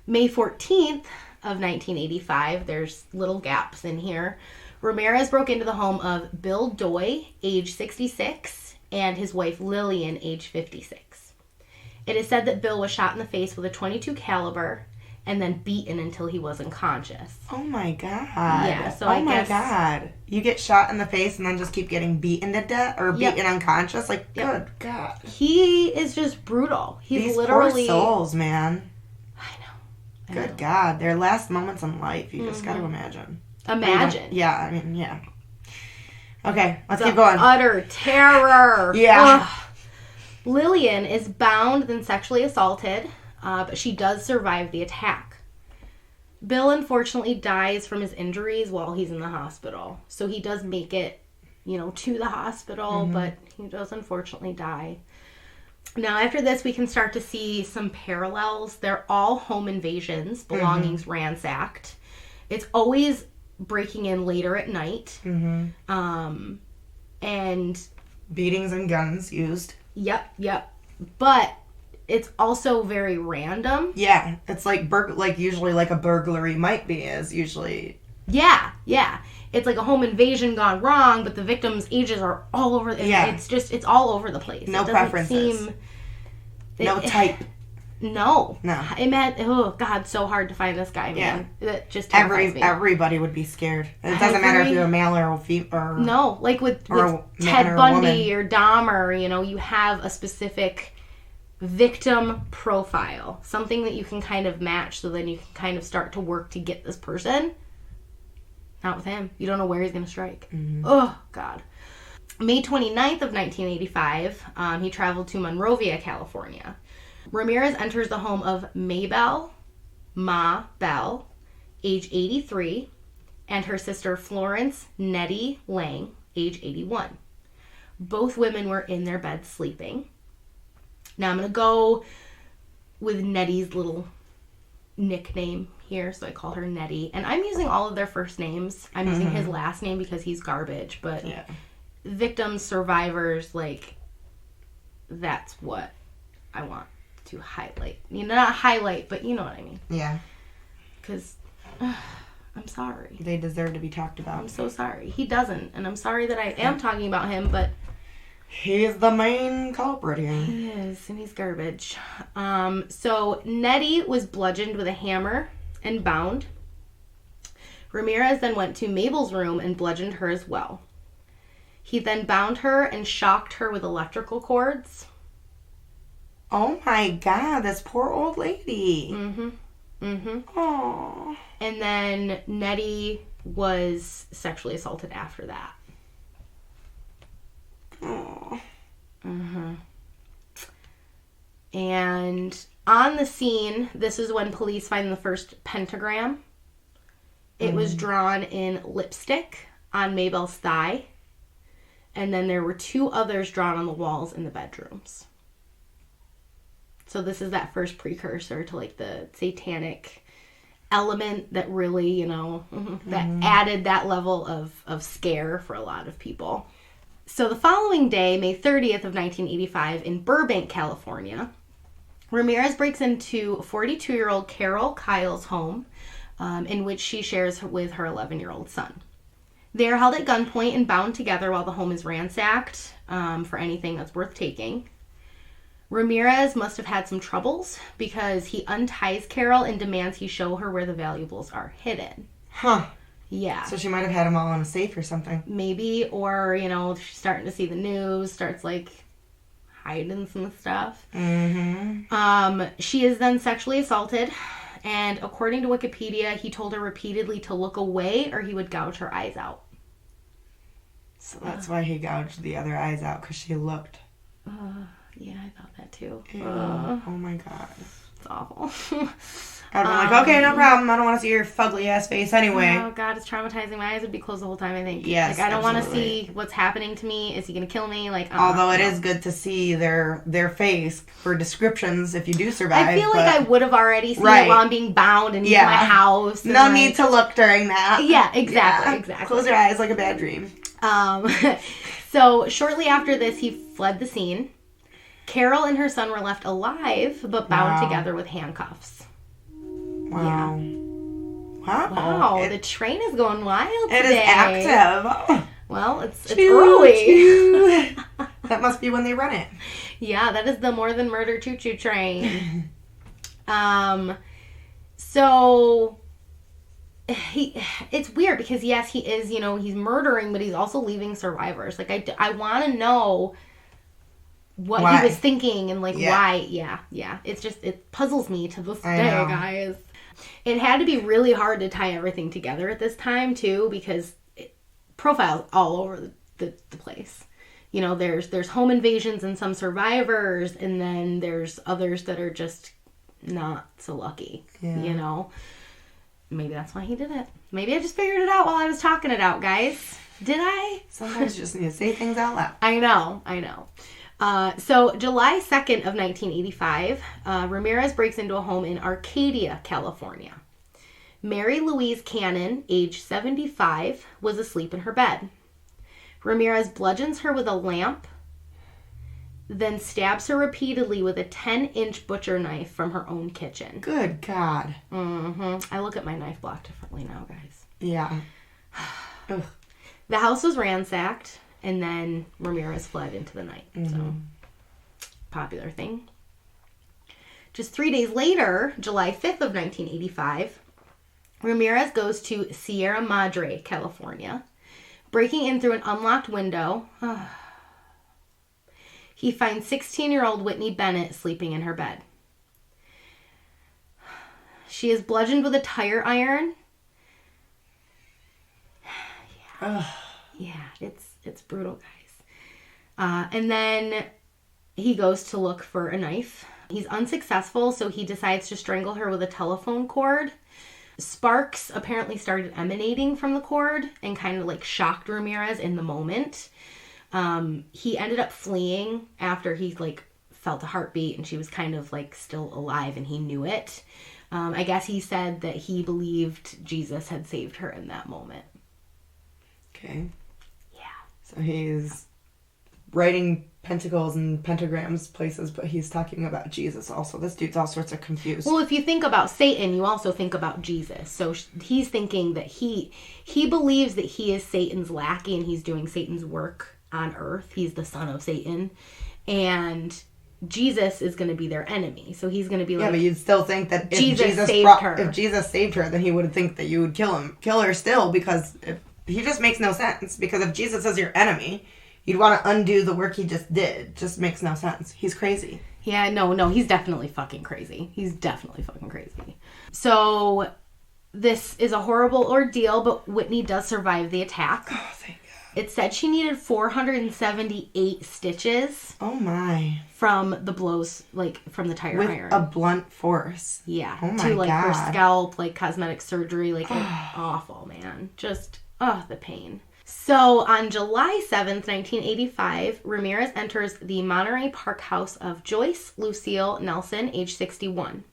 May 14th of 1985, there's little gaps in here, Ramirez broke into the home of Bill Doy, age 66, and his wife Lillian, age 56. It is said that Bill was shot in the face with a .22 caliber and then beaten until he was unconscious. Oh my God. Yeah, so I guess... God. You get shot in the face and then just keep getting beaten to death or beaten unconscious? Like, good God. He is just brutal. He's These literally... poor souls, man. I know. Good God. Their last moments in life, you just got to imagine. Yeah, I mean, yeah. Okay, let's keep going. Utter terror. Yeah. Ugh. Lillian is bound and sexually assaulted, but she does survive the attack. Bill unfortunately dies from his injuries while he's in the hospital. So he does make it, to the hospital, but he does unfortunately die. Now, after this, we can start to see some parallels. They're all home invasions, belongings ransacked. It's always breaking in later at night. And... beatings and guns used. Yep. But it's also very random. Yeah, it's like usually like a burglary might be is usually. Yeah. It's like a home invasion gone wrong, but the victims' ages are all over. It's all over the place. No it preferences. No type. No. It meant, oh God, so hard to find this guy, man. That just terrifies me. Everybody would be scared. It doesn't matter if you're a male or a female or... No, like with Ted Bundy or Dahmer, you have a specific victim profile. Something that you can kind of match, so then you can kind of start to work to get this person. Not with him. You don't know where he's going to strike. Oh, God. May 29th of 1985, he traveled to Monrovia, California. Ramirez enters the home of Maybelle Ma Bell, age 83, and her sister Florence Nettie Lang, age 81. Both women were in their bed sleeping. Now I'm going to go with Nettie's little nickname here, so I call her Nettie. And I'm using all of their first names. I'm using his last name because he's garbage, but victims, survivors, that's what I want to highlight. Not highlight, but you know what I mean. Yeah. Because I'm sorry. They deserve to be talked about. I'm so sorry. He doesn't, and I'm sorry that I am talking about him, but He's the main culprit here. He is, and he's garbage. So Nettie was bludgeoned with a hammer and bound. Ramirez then went to Mabel's room and bludgeoned her as well. He then bound her and shocked her with electrical cords. Oh my God, this poor old lady. Mm-hmm. Mm-hmm. Aww. And then Nettie was sexually assaulted after that. Aww. Mm-hmm. And on the scene, this is when police find the first pentagram. It was drawn in lipstick on Mabel's thigh. And then there were 2 others drawn on the walls in the bedrooms. So this is that first precursor to like the satanic element that really, you know, that added that level of scare for a lot of people. So the following day, May 30th of 1985, in Burbank, California, Ramirez breaks into 42-year-old Carol Kyle's home, in which she shares with her 11-year-old son. They are held at gunpoint and bound together while the home is ransacked for anything that's worth taking. Ramirez must have had some troubles because he unties Carol and demands he show her where the valuables are hidden. Huh. Yeah. So she might have had them all in a safe or something. Maybe, or, you know, she's starting to see the news, starts, like, hiding some stuff. Mm-hmm. She is then sexually assaulted, and according to Wikipedia, he told her repeatedly to look away or he would gouge her eyes out. So that's why he gouged the other eyes out, because she looked. Yeah, I thought that too. Ew. Oh my God. It's awful. I'd be like, okay, no problem. I don't want to see your fugly ass face anyway. Oh God, it's traumatizing. My eyes would be closed the whole time, I think. Yes, like, I don't want to absolutely. see what's happening to me. Is he going to kill me? Like, Although it is good to see their face for descriptions if you do survive. I feel like I would have already seen Right. it while I'm being bound in Yeah. my house. and, No like- need to look during that. Yeah, exactly, Yeah. exactly. Close your eyes like a bad dream. So shortly after this, he fled the scene. Carol and her son were left alive, but bound Wow. together with handcuffs. Wow. Wow. Wow, the train is going wild It today. is active. Well, it's Choo, early. choo. That must be when they run it. Yeah, that is the More Than Murder choo-choo train. So it's weird because yes, he is, you know, he's murdering, but he's also leaving survivors. Like I want to know what Why? he was thinking and like Yeah. why. Yeah. It's just, it puzzles me to this I day, know. guys. It had to be really hard to tie everything together at this time too, because profiles all over the place. You know, there's home invasions and some survivors, and then there's others that are just not so lucky. Yeah. You know, maybe that's why he did it. Maybe I just figured it out while I was talking it out, guys. Did I? Sometimes you just need to say things out loud. I know. So July 2nd of 1985, Ramirez breaks into a home in Arcadia, California. Mary Louise Cannon, age 75, was asleep in her bed. Ramirez bludgeons her with a lamp, then stabs her repeatedly with a 10-inch butcher knife from her own kitchen. Good God. I look at my knife block differently now, guys. Yeah. Ugh. The house was ransacked, and then Ramirez fled into the night. So, popular thing. Just 3 days later, July 5th of 1985, Ramirez goes to Sierra Madre, California. Breaking in through an unlocked window, he finds 16-year-old Whitney Bennett sleeping in her bed. She is bludgeoned with a tire iron. Yeah, it's brutal, guys. And then he goes to look for a knife. He's unsuccessful, so he decides to strangle her with a telephone cord. Sparks apparently started emanating from the cord and kind of like shocked Ramirez in the moment. He ended up fleeing after he like felt a heartbeat and she was kind of like still alive and he knew it. I guess he said that he believed Jesus had saved her in that moment. Okay. Yeah. So he's writing pentacles and pentagrams places, but he's talking about Jesus also. This dude's all sorts of confused. Well, if you think about Satan, you also think about Jesus. So he's thinking that he believes that he is Satan's lackey and he's doing Satan's work on earth. He's the son of Satan. And Jesus is going to be their enemy. So he's going to be like... Yeah, but you'd still think that if if Jesus saved her, then he would think that you would kill her still, because he just makes no sense. Because if Jesus is your enemy, you'd want to undo the work he just did. Just makes no sense. He's crazy. Yeah, no, he's definitely fucking crazy. So this is a horrible ordeal, but Whitney does survive the attack. Oh, thank God. It said she needed 478 stitches. Oh my. From the blows, like, from the tire iron. With a blunt force. Yeah. Oh my to, like, God. her scalp, like, cosmetic surgery. Like, awful, man. Just, the pain. So, on July 7th, 1985, Ramirez enters the Monterey Park house of Joyce Lucille Nelson, age 61.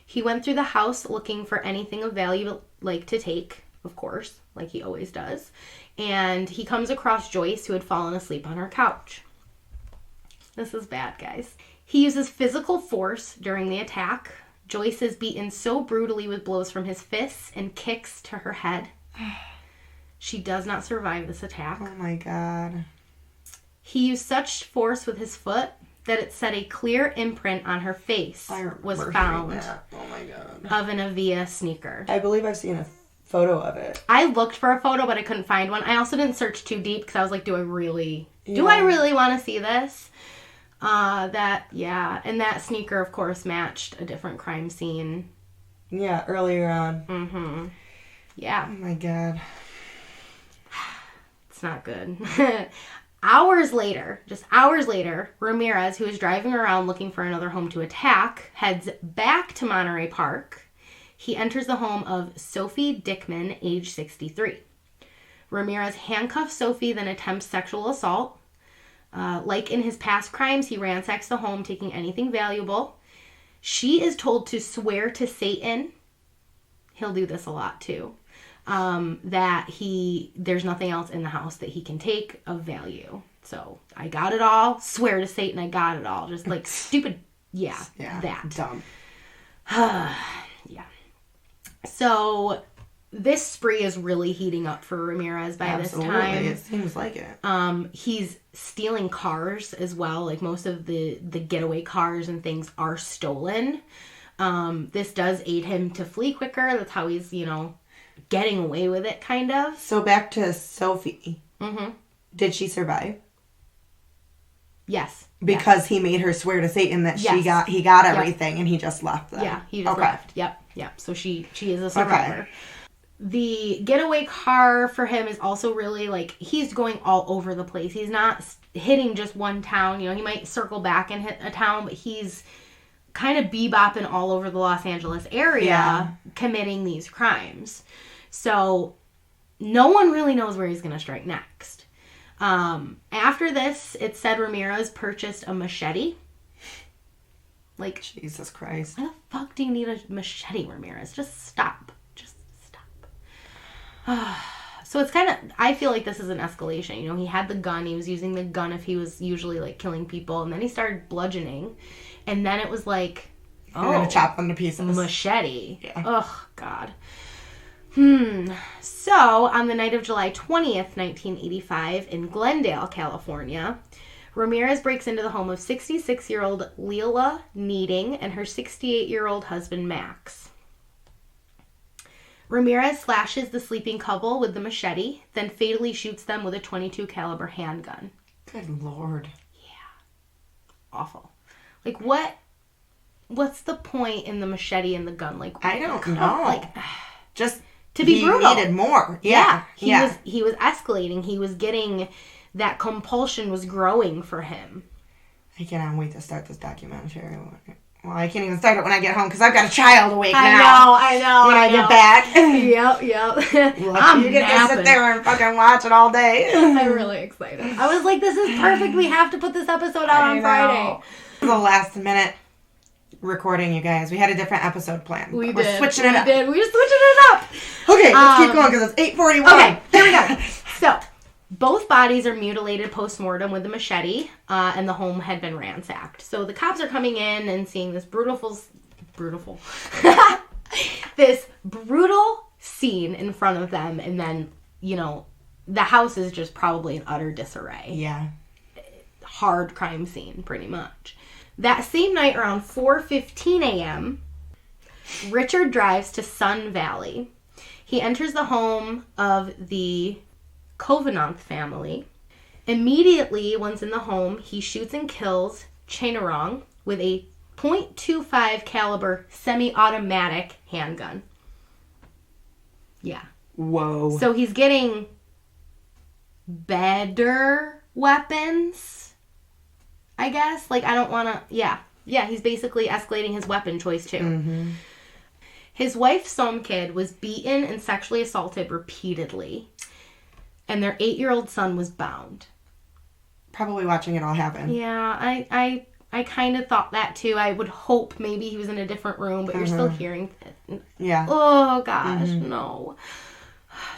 He went through the house looking for anything of value, like, to take, of course, like he always does. And he comes across Joyce, who had fallen asleep on her couch. This is bad, guys. He uses physical force during the attack. Joyce is beaten so brutally with blows from his fists and kicks to her head. She does not survive this attack. Oh my God. He used such force with his foot that it said a clear imprint on her face was found Oh my God. of an Avia sneaker. I believe I've seen a photo of it. I looked for a photo, but I couldn't find one. I also didn't search too deep because I was like, do I really want to see this? And that sneaker, of course, matched a different crime scene. Yeah, earlier on. Mm-hmm. Yeah. Oh my God. It's not good. Hours later, Ramirez, who is driving around looking for another home to attack, heads back to Monterey Park. He enters the home of Sophie Dickman, age 63. Ramirez handcuffs Sophie, then attempts sexual assault. Like in his past crimes, he ransacks the home, taking anything valuable. She is told to swear to Satan. He'll do this a lot too. That there's nothing else in the house that he can take of value. So, I got it all. Swear to Satan, I got it all. Just like stupid. Yeah. That. Dumb. Yeah. So, this spree is really heating up for Ramirez by this time. It seems like it. He's stealing cars as well. Like, most of the getaway cars and things are stolen. This does aid him to flee quicker. That's how he's, getting away with it, kind of. So, back to Sophie. Mm-hmm. Did she survive? Yes. Because he made her swear to Satan that he got everything and he just left them. Yeah, he just left. Yep. So she is a survivor. Okay. The getaway car for him is also really like, he's going all over the place. He's not hitting just one town. He might circle back and hit a town, but he's kind of bebopping all over the Los Angeles area committing these crimes. So no one really knows where he's going to strike next. After this, it said Ramirez purchased a machete. Like, Jesus Christ. Why the fuck do you need a machete, Ramirez? Just stop. So it's kind of, I feel like this is an escalation. He had the gun. He was using the gun if he was usually, like, killing people. And then he started bludgeoning. And then it was like, I'm going to chop them to pieces. Machete. Yeah. Oh, God. So, on the night of July 20th, 1985, in Glendale, California, Ramirez breaks into the home of 66-year-old Leila Needing and her 68-year-old husband, Max. Ramirez slashes the sleeping couple with the machete, then fatally shoots them with a .22 caliber handgun. Good Lord. Yeah. Awful. Like, what's the point in the machete and the gun? Like, I don't know. Like, just to be brutal. He needed more. Yeah. He was escalating. He was getting, that compulsion was growing for him. I cannot wait to start this documentary. Well, I can't even start it when I get home because I've got a child awake now. I know. When I get back. Yep. You get to sit there and fucking watch it all day. I'm really excited. I was like, this is perfect. We have to put this episode out on Friday. The last minute recording, you guys. We had a different episode plan. We're switching it up. We're just switching it up. Okay, let's keep going because it's 8:41. Okay, here we go. So, both bodies are mutilated post-mortem with a machete, and the home had been ransacked. So the cops are coming in and seeing this this brutal scene in front of them, and then, the house is just probably in utter disarray. Yeah. Hard crime scene, pretty much. That same night, around 4:15 a.m., Richard drives to Sun Valley. He enters the home of the Covenant family. Immediately, once in the home, he shoots and kills Chainarong with a .25 caliber semi-automatic handgun. Yeah. Whoa. So he's getting better weapons, I guess. Like, I don't want to... Yeah, he's basically escalating his weapon choice, too. Mm-hmm. His wife, Somkid, was beaten and sexually assaulted repeatedly. And their 8-year-old son was bound. Probably watching it all happen. Yeah, I kind of thought that, too. I would hope maybe he was in a different room, but you're still hearing it. Yeah. Oh, gosh, no.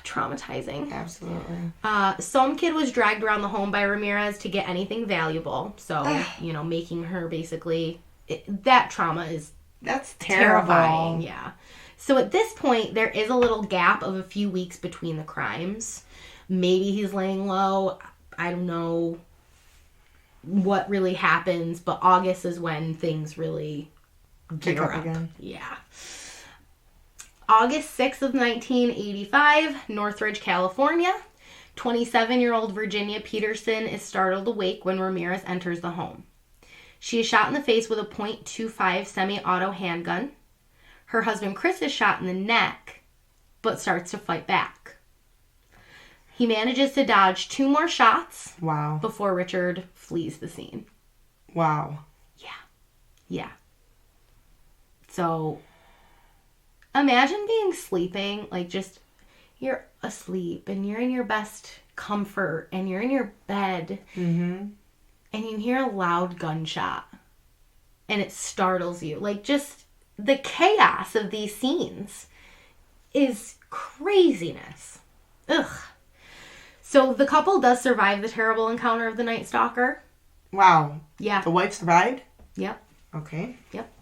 Traumatizing. Absolutely. Somkid was dragged around the home by Ramirez to get anything valuable. So, making her basically... that trauma is... That's terrifying. Yeah. So at this point, there is a little gap of a few weeks between the crimes. Maybe he's laying low. I don't know what really happens, but August is when things really Pick gear up up. again. Yeah. August 6th of 1985, Northridge, California. 27-year-old Virginia Peterson is startled awake when Ramirez enters the home. She is shot in the face with a .25 semi-auto handgun. Her husband Chris is shot in the neck, but starts to fight back. He manages to dodge 2 more shots. Wow. Before Richard flees the scene. Wow. Yeah. So, imagine being sleeping, like just, you're asleep and you're in your best comfort and you're in your bed. Mm-hmm. And you hear a loud gunshot and it startles you. Like, just the chaos of these scenes is craziness. Ugh. So the couple does survive the terrible encounter of the Night Stalker. Wow. Yeah. The wife survived? Yep. Okay. Yep.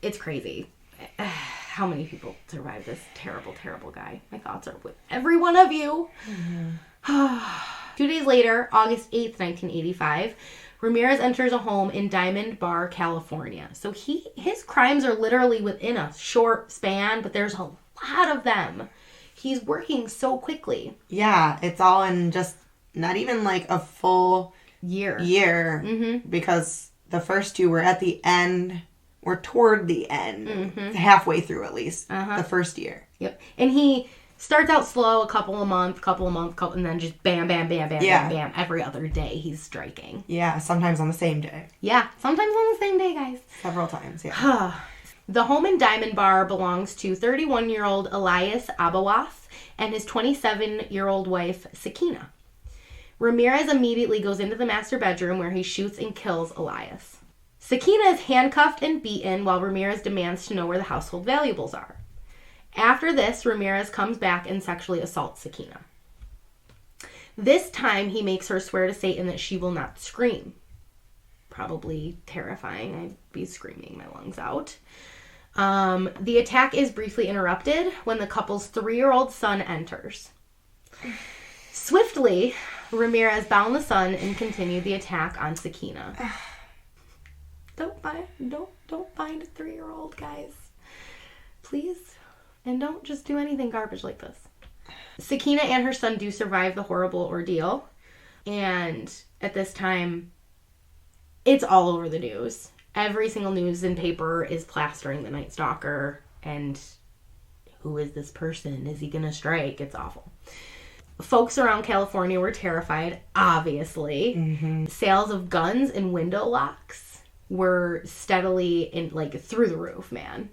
It's crazy. How many people survive this terrible, terrible guy? My thoughts are with every one of you. Mm-hmm. 2 days later, August 8th, 1985, Ramirez enters a home in Diamond Bar, California. So his crimes are literally within a short span, but there's a lot of them. He's working so quickly. Yeah, it's all in just not even like a full year. Mm-hmm. Because the first 2 were at the end, or toward the end, halfway through at least, the first year. Yep. And he starts out slow, a couple a month, and then just bam, bam, bam, bam, bam, bam. Every other day he's striking. Yeah, sometimes on the same day. Yeah, sometimes on the same day, guys. Several times, yeah. The home in Diamond Bar belongs to 31-year-old Elias Abawath and his 27-year-old wife, Sakina. Ramirez immediately goes into the master bedroom where he shoots and kills Elias. Sakina is handcuffed and beaten while Ramirez demands to know where the household valuables are. After this, Ramirez comes back and sexually assaults Sakina. This time, he makes her swear to Satan that she will not scream. Probably terrifying. I'd be screaming my lungs out. The attack is briefly interrupted when the couple's 3-year-old son enters. Swiftly, Ramirez bound the son and continued the attack on Sakina. Don't bind a 3-year-old, guys. Please. And don't just do anything garbage like this. Sakina and her son do survive the horrible ordeal. And at this time, it's all over the news. Every single news and paper is plastering the Night Stalker. And who is this person? Is he going to strike? It's awful. Folks around California were terrified, obviously. Mm-hmm. Sales of guns and window locks were steadily through the roof, man.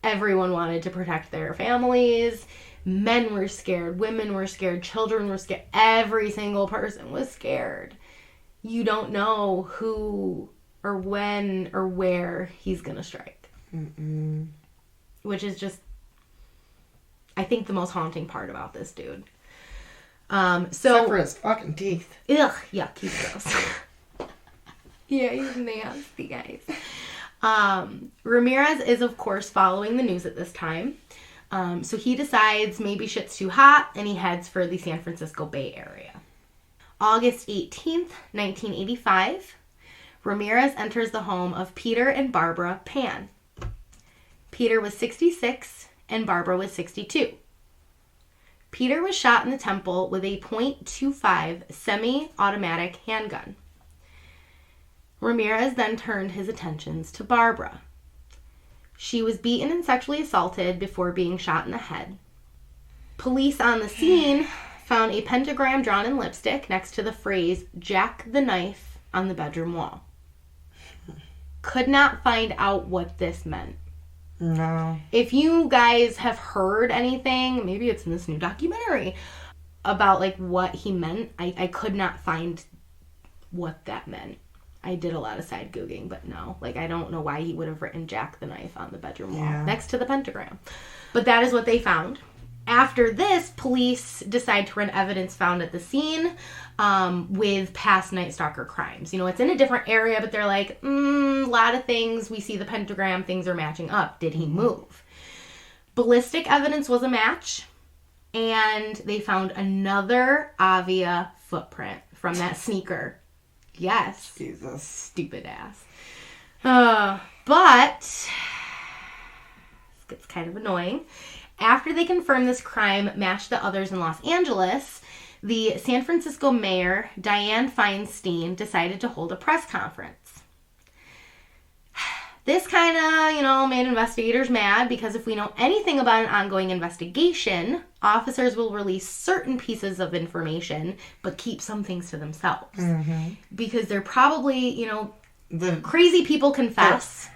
Everyone wanted to protect their families. Men were scared. Women were scared. Children were scared. Every single person was scared. You don't know who or when or where he's going to strike. Mm-mm. Which is just, I think, the most haunting part about this dude. Except for his fucking teeth. Ugh, yuck, he's gross. Yeah, he's nasty, guys. Ramirez is, of course, following the news at this time. So he decides maybe shit's too hot, and he heads for the San Francisco Bay Area. August 18th, 1985, Ramirez enters the home of Peter and Barbara Pan. Peter was 66 and Barbara was 62. Peter was shot in the temple with a .25 semi-automatic handgun. Ramirez then turned his attentions to Barbara. She was beaten and sexually assaulted before being shot in the head. Police on the scene found a pentagram drawn in lipstick next to the phrase, "Jack the Knife," on the bedroom wall. Could not find out what this meant. No. If you guys have heard anything, maybe it's in this new documentary, about like what he meant, I could not find what that meant. I did a lot of side googling, but no. Like, I don't know why he would have written Jack the Knife on the bedroom wall next to the pentagram. But that is what they found. After this, police decide to run evidence found at the scene with past Night Stalker crimes. You know, it's in a different area, but they're like, a lot of things. We see the pentagram. Things are matching up. Did he move? Ballistic evidence was a match. And they found another Avia footprint from that sneaker. Yes. Jesus. Stupid ass. But this gets kind of annoying. After they confirmed this crime matched the others in Los Angeles, the San Francisco mayor, Dianne Feinstein, decided to hold a press conference. This kind of, made investigators mad because if we know anything about an ongoing investigation, officers will release certain pieces of information, but keep some things to themselves. Mm-hmm. Because they're probably, the crazy people confess,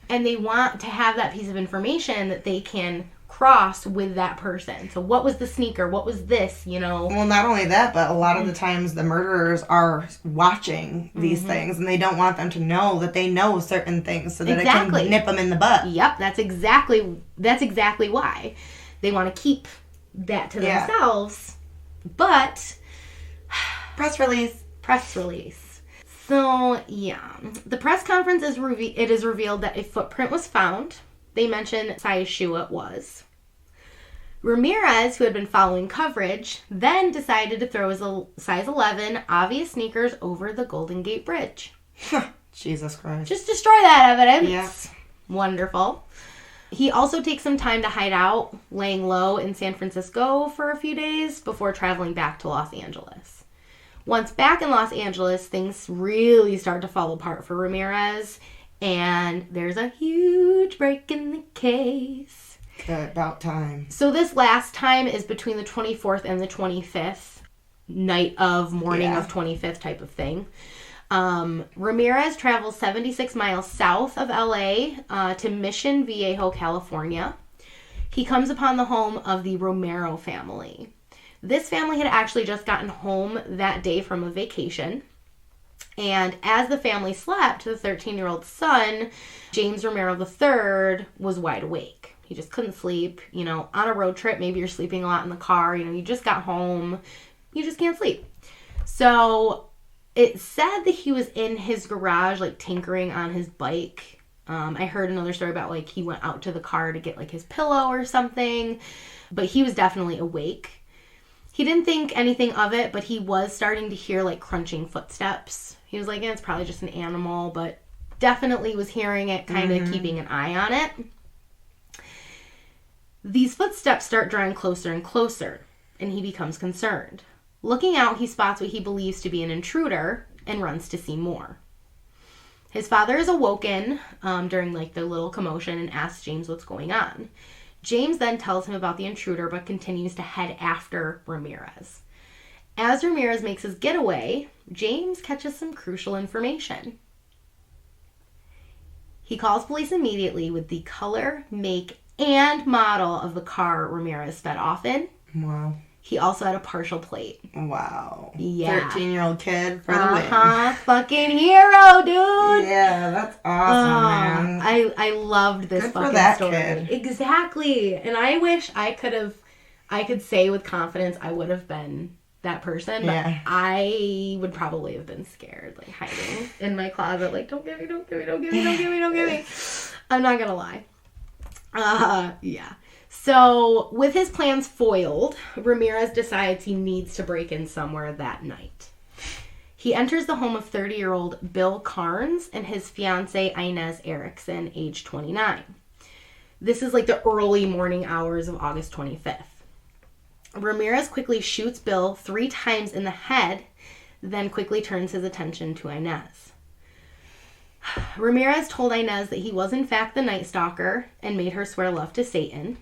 and they want to have that piece of information that they can cross with that person. So what was the sneaker? What was this, Well, not only that, but a lot of the times the murderers are watching these things and they don't want them to know that they know certain things so that it can nip them in the butt. Yep, that's exactly why. They want to keep that to themselves. But press release. So, the press conference is revealed that a footprint was found. They mention size shoe it was. Ramirez, who had been following coverage, then decided to throw his size 11 Avia sneakers over the Golden Gate Bridge. Jesus Christ. Just destroy that evidence. Yeah. Wonderful. He also takes some time to hide out, laying low in San Francisco for a few days before traveling back to Los Angeles. Once back in Los Angeles, things really start to fall apart for Ramirez. And there's a huge break in the case. Good, about time. So this last time is between the 24th and the 25th. Night of, morning of 25th type of thing. Ramirez travels 76 miles south of LA to Mission Viejo, California. He comes upon the home of the Romero family. This family had actually just gotten home that day from a vacation. And as the family slept, the 13-year-old son, James Romero III, was wide awake. He just couldn't sleep. On a road trip, maybe you're sleeping a lot in the car. You just got home. You just can't sleep. So it said that he was in his garage, tinkering on his bike. I heard another story about, he went out to the car to get, his pillow or something. But he was definitely awake. He didn't think anything of it, but he was starting to hear, crunching footsteps. He was like, it's probably just an animal, but definitely was hearing it, kind of keeping an eye on it. These footsteps start drawing closer and closer, and he becomes concerned. Looking out, he spots what he believes to be an intruder and runs to see more. His father is awoken during, the little commotion and asks James what's going on. James then tells him about the intruder, but continues to head after Ramirez. As Ramirez makes his getaway, James catches some crucial information. He calls police immediately with the color, make, and model of the car Ramirez sped off in. Wow. He also had a partial plate. Wow. Yeah. 13-year-old kid for the win. Fucking hero, dude. Yeah, that's awesome, man. I loved this Good fucking for that story. Kid. Exactly. And I wish I could say with confidence I would have been that person, but I would probably have been scared, hiding in my closet, don't give me. I'm not gonna lie. Yeah. So, with his plans foiled, Ramirez decides he needs to break in somewhere that night. He enters the home of 30-year-old Bill Carnes and his fiancée Inez Erickson, age 29. This is like the early morning hours of August 25th. Ramirez quickly shoots Bill 3 times in the head, then quickly turns his attention to Inez. Ramirez told Inez that he was in fact the Night Stalker and made her swear love to Satan.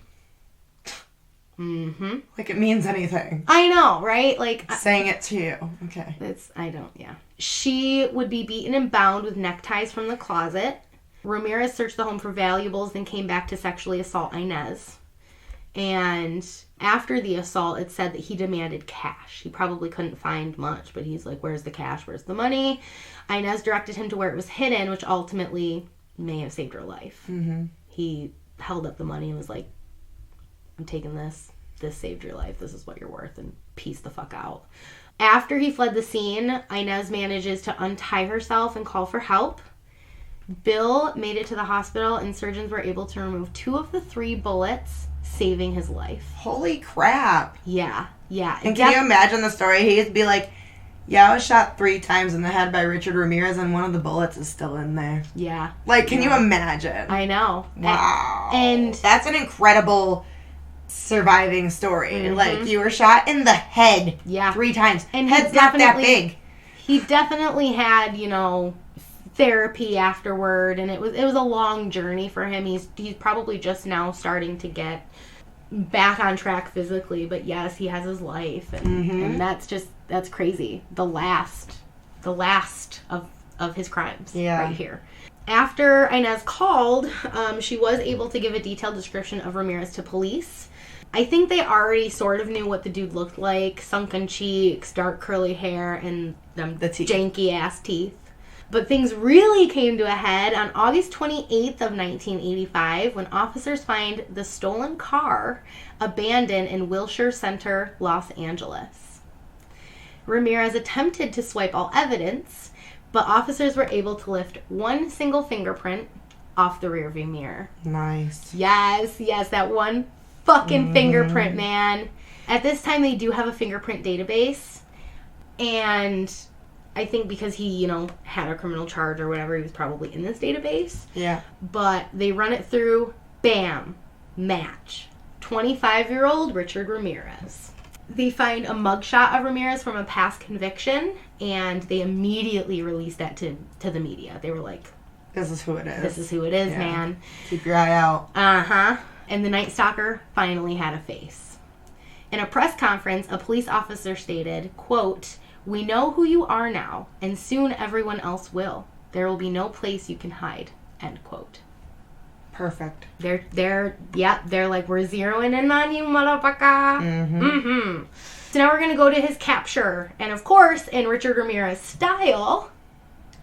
Mm-hmm. Like it means anything. I know, right? Like saying it to you. Okay. Yeah. She would be beaten and bound with neckties from the closet. Ramirez searched the home for valuables, then came back to sexually assault Inez. And after the assault, it said that he demanded cash. He probably couldn't find much, but he's like, where's the cash? Where's the money? Inez directed him to where it was hidden, which ultimately may have saved her life. Mm-hmm. He held up the money and was like, I'm taking this. This saved your life. This is what you're worth. And peace the fuck out. After he fled the scene, Inez manages to untie herself and call for help. Bill made it to the hospital and surgeons were able to remove 2 of the 3 bullets, saving his life. Holy crap. Yeah. And can you imagine the story? He'd be like, yeah, I was shot 3 times in the head by Richard Ramirez and one of the bullets is still in there. Yeah. Like, can you imagine? I know. Wow. And that's an incredible surviving story. Mm-hmm. Like, you were shot in the head 3 times. And head's not that big. He definitely had, therapy afterward, and it was a long journey for him. He's probably just now starting to get back on track physically, but yes, he has his life, and that's crazy. The last of his crimes right here. After Inez called, she was able to give a detailed description of Ramirez to police. I think they already sort of knew what the dude looked like: sunken cheeks, dark curly hair, and the janky ass teeth. But things really came to a head on August 28th of 1985 when officers find the stolen car abandoned in Wilshire Center, Los Angeles. Ramirez attempted to swipe all evidence, but officers were able to lift 1 single fingerprint off the rearview mirror. Nice. Yes, that one fucking fingerprint, man. At this time, they do have a fingerprint database, and I think because he, had a criminal charge or whatever, he was probably in this database. Yeah. But they run it through, bam, match. 25-year-old Richard Ramirez. They find a mugshot of Ramirez from a past conviction, and they immediately released that to the media. They were like, this is who it is. This is who it is, man. Keep your eye out. Uh-huh. And the Night Stalker finally had a face. In a press conference, a police officer stated, quote, "We know who you are now, and soon everyone else will. There will be no place you can hide," end quote. Perfect. They're like, we're zeroing in on you, motherfucker. So now we're going to go to his capture. And of course, in Richard Ramirez style,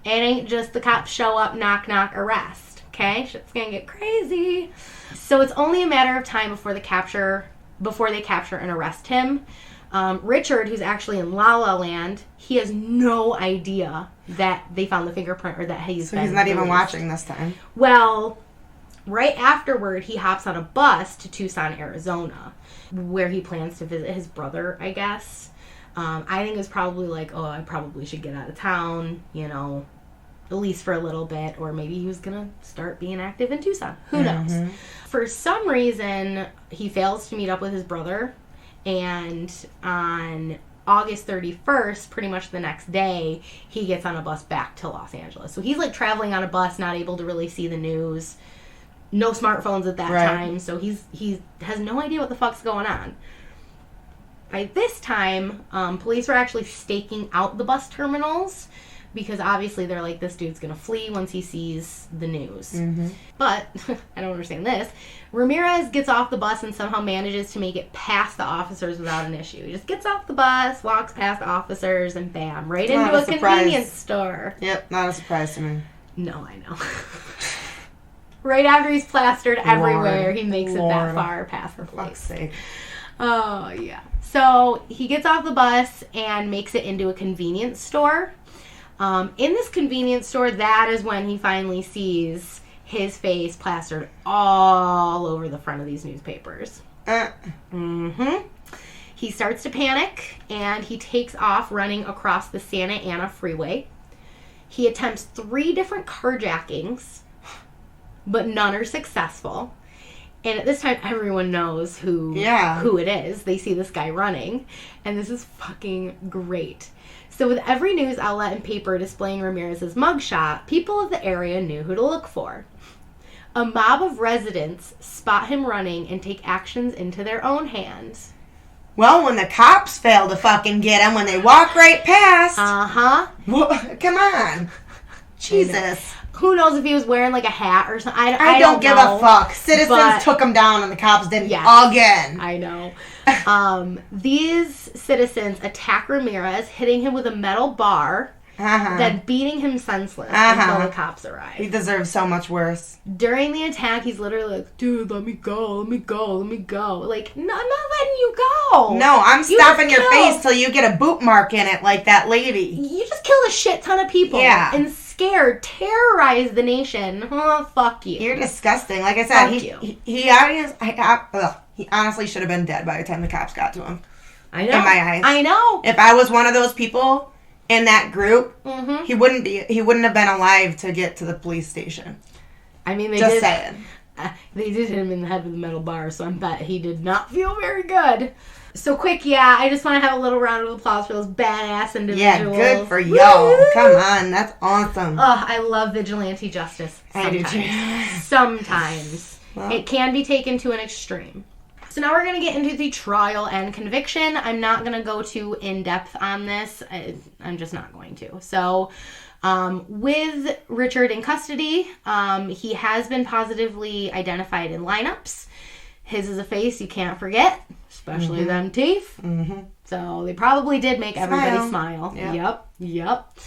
it ain't just the cops show up, knock, knock, arrest. Okay? Shit's going to get crazy. So it's only a matter of time before they capture and arrest him. Richard, who's actually in La La Land, he has no idea that they found the fingerprint or that he's not released. Even watching this time. Well, right afterward, he hops on a bus to Tucson, Arizona, where he plans to visit his brother, I guess. I think it was probably like, I probably should get out of town, at least for a little bit, or maybe he was going to start being active in Tucson. Who knows? For some reason, he fails to meet up with his brother. And on August 31st, pretty much the next day, he gets on a bus back to Los Angeles. So he's like traveling on a bus, not able to really see the news. No smartphones at that time. So he has no idea what the fuck's going on. By this time, police were actually staking out the bus terminals because obviously they're like, this dude's going to flee once he sees the news. But, I don't understand this, Ramirez gets off the bus and somehow manages to make it past the officers without an issue. He just gets off the bus, walks past the officers, and bam, right into a convenience store. Yep, not a surprise to me. No, I know. Right after he's plastered everywhere, he makes it that far past the place. For fuck's sake. Oh, yeah. So, he gets off the bus and makes it into a convenience store. In this convenience store, that is when he finally sees his face plastered all over the front of these newspapers. He starts to panic, and he takes off running across the Santa Ana freeway. He attempts 3 different carjackings, but none are successful. And at this time, everyone knows who it is. They see this guy running, and this is fucking great. So with every news outlet and paper displaying Ramirez's mugshot, people of the area knew who to look for. A mob of residents spot him running and take actions into their own hands. Well, when the cops fail to fucking get him, when they walk right past. Well, come on. Jesus. Who knows if he was wearing like a hat or something. I don't give a fuck. Citizens took him down and the cops didn't again. I know. These citizens attack Ramirez, hitting him with a metal bar, then beating him senseless until the cops arrive. He deserves so much worse. During the attack, he's literally like, dude, let me go. Like, no, I'm not letting you go. No, I'm stopping your face till you get a boot mark in it like that lady. You just killed a shit ton of people. Yeah. And scared, terrorized the nation. Oh, fuck you. You're disgusting. Like I said, he honestly should have been dead by the time the cops got to him. I know. In my eyes. I know. If I was one of those people in that group, he wouldn't have been alive to get to the police station. I mean, they did hit him in the head with a metal bar, so I bet he did not feel very good. So quick, I just want to have a little round of applause for those badass individuals. Yeah, good for y'all. Woo! Come on, that's awesome. Oh, I love vigilante justice. Sometimes. I do too. Sometimes. Well, it can be taken to an extreme. So now we're going to get into the trial and conviction. I'm not going to go too in-depth on this. I'm just not going to. So, with Richard in custody, he has been positively identified in lineups. His is a face you can't forget, especially them teeth. So they probably did make everybody smile. Yep.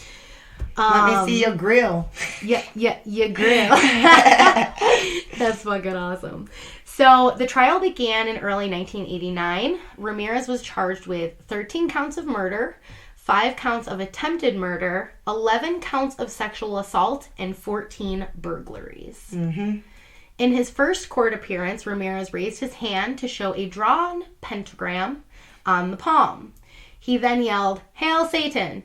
Let me see your grill. Your grill. That's fucking awesome. So the trial began in early 1989. Ramirez was charged with 13 counts of murder, 5 counts of attempted murder, 11 counts of sexual assault, and 14 burglaries. In his first court appearance, Ramirez raised his hand to show a drawn pentagram on the palm. He then yelled, "Hail Satan!"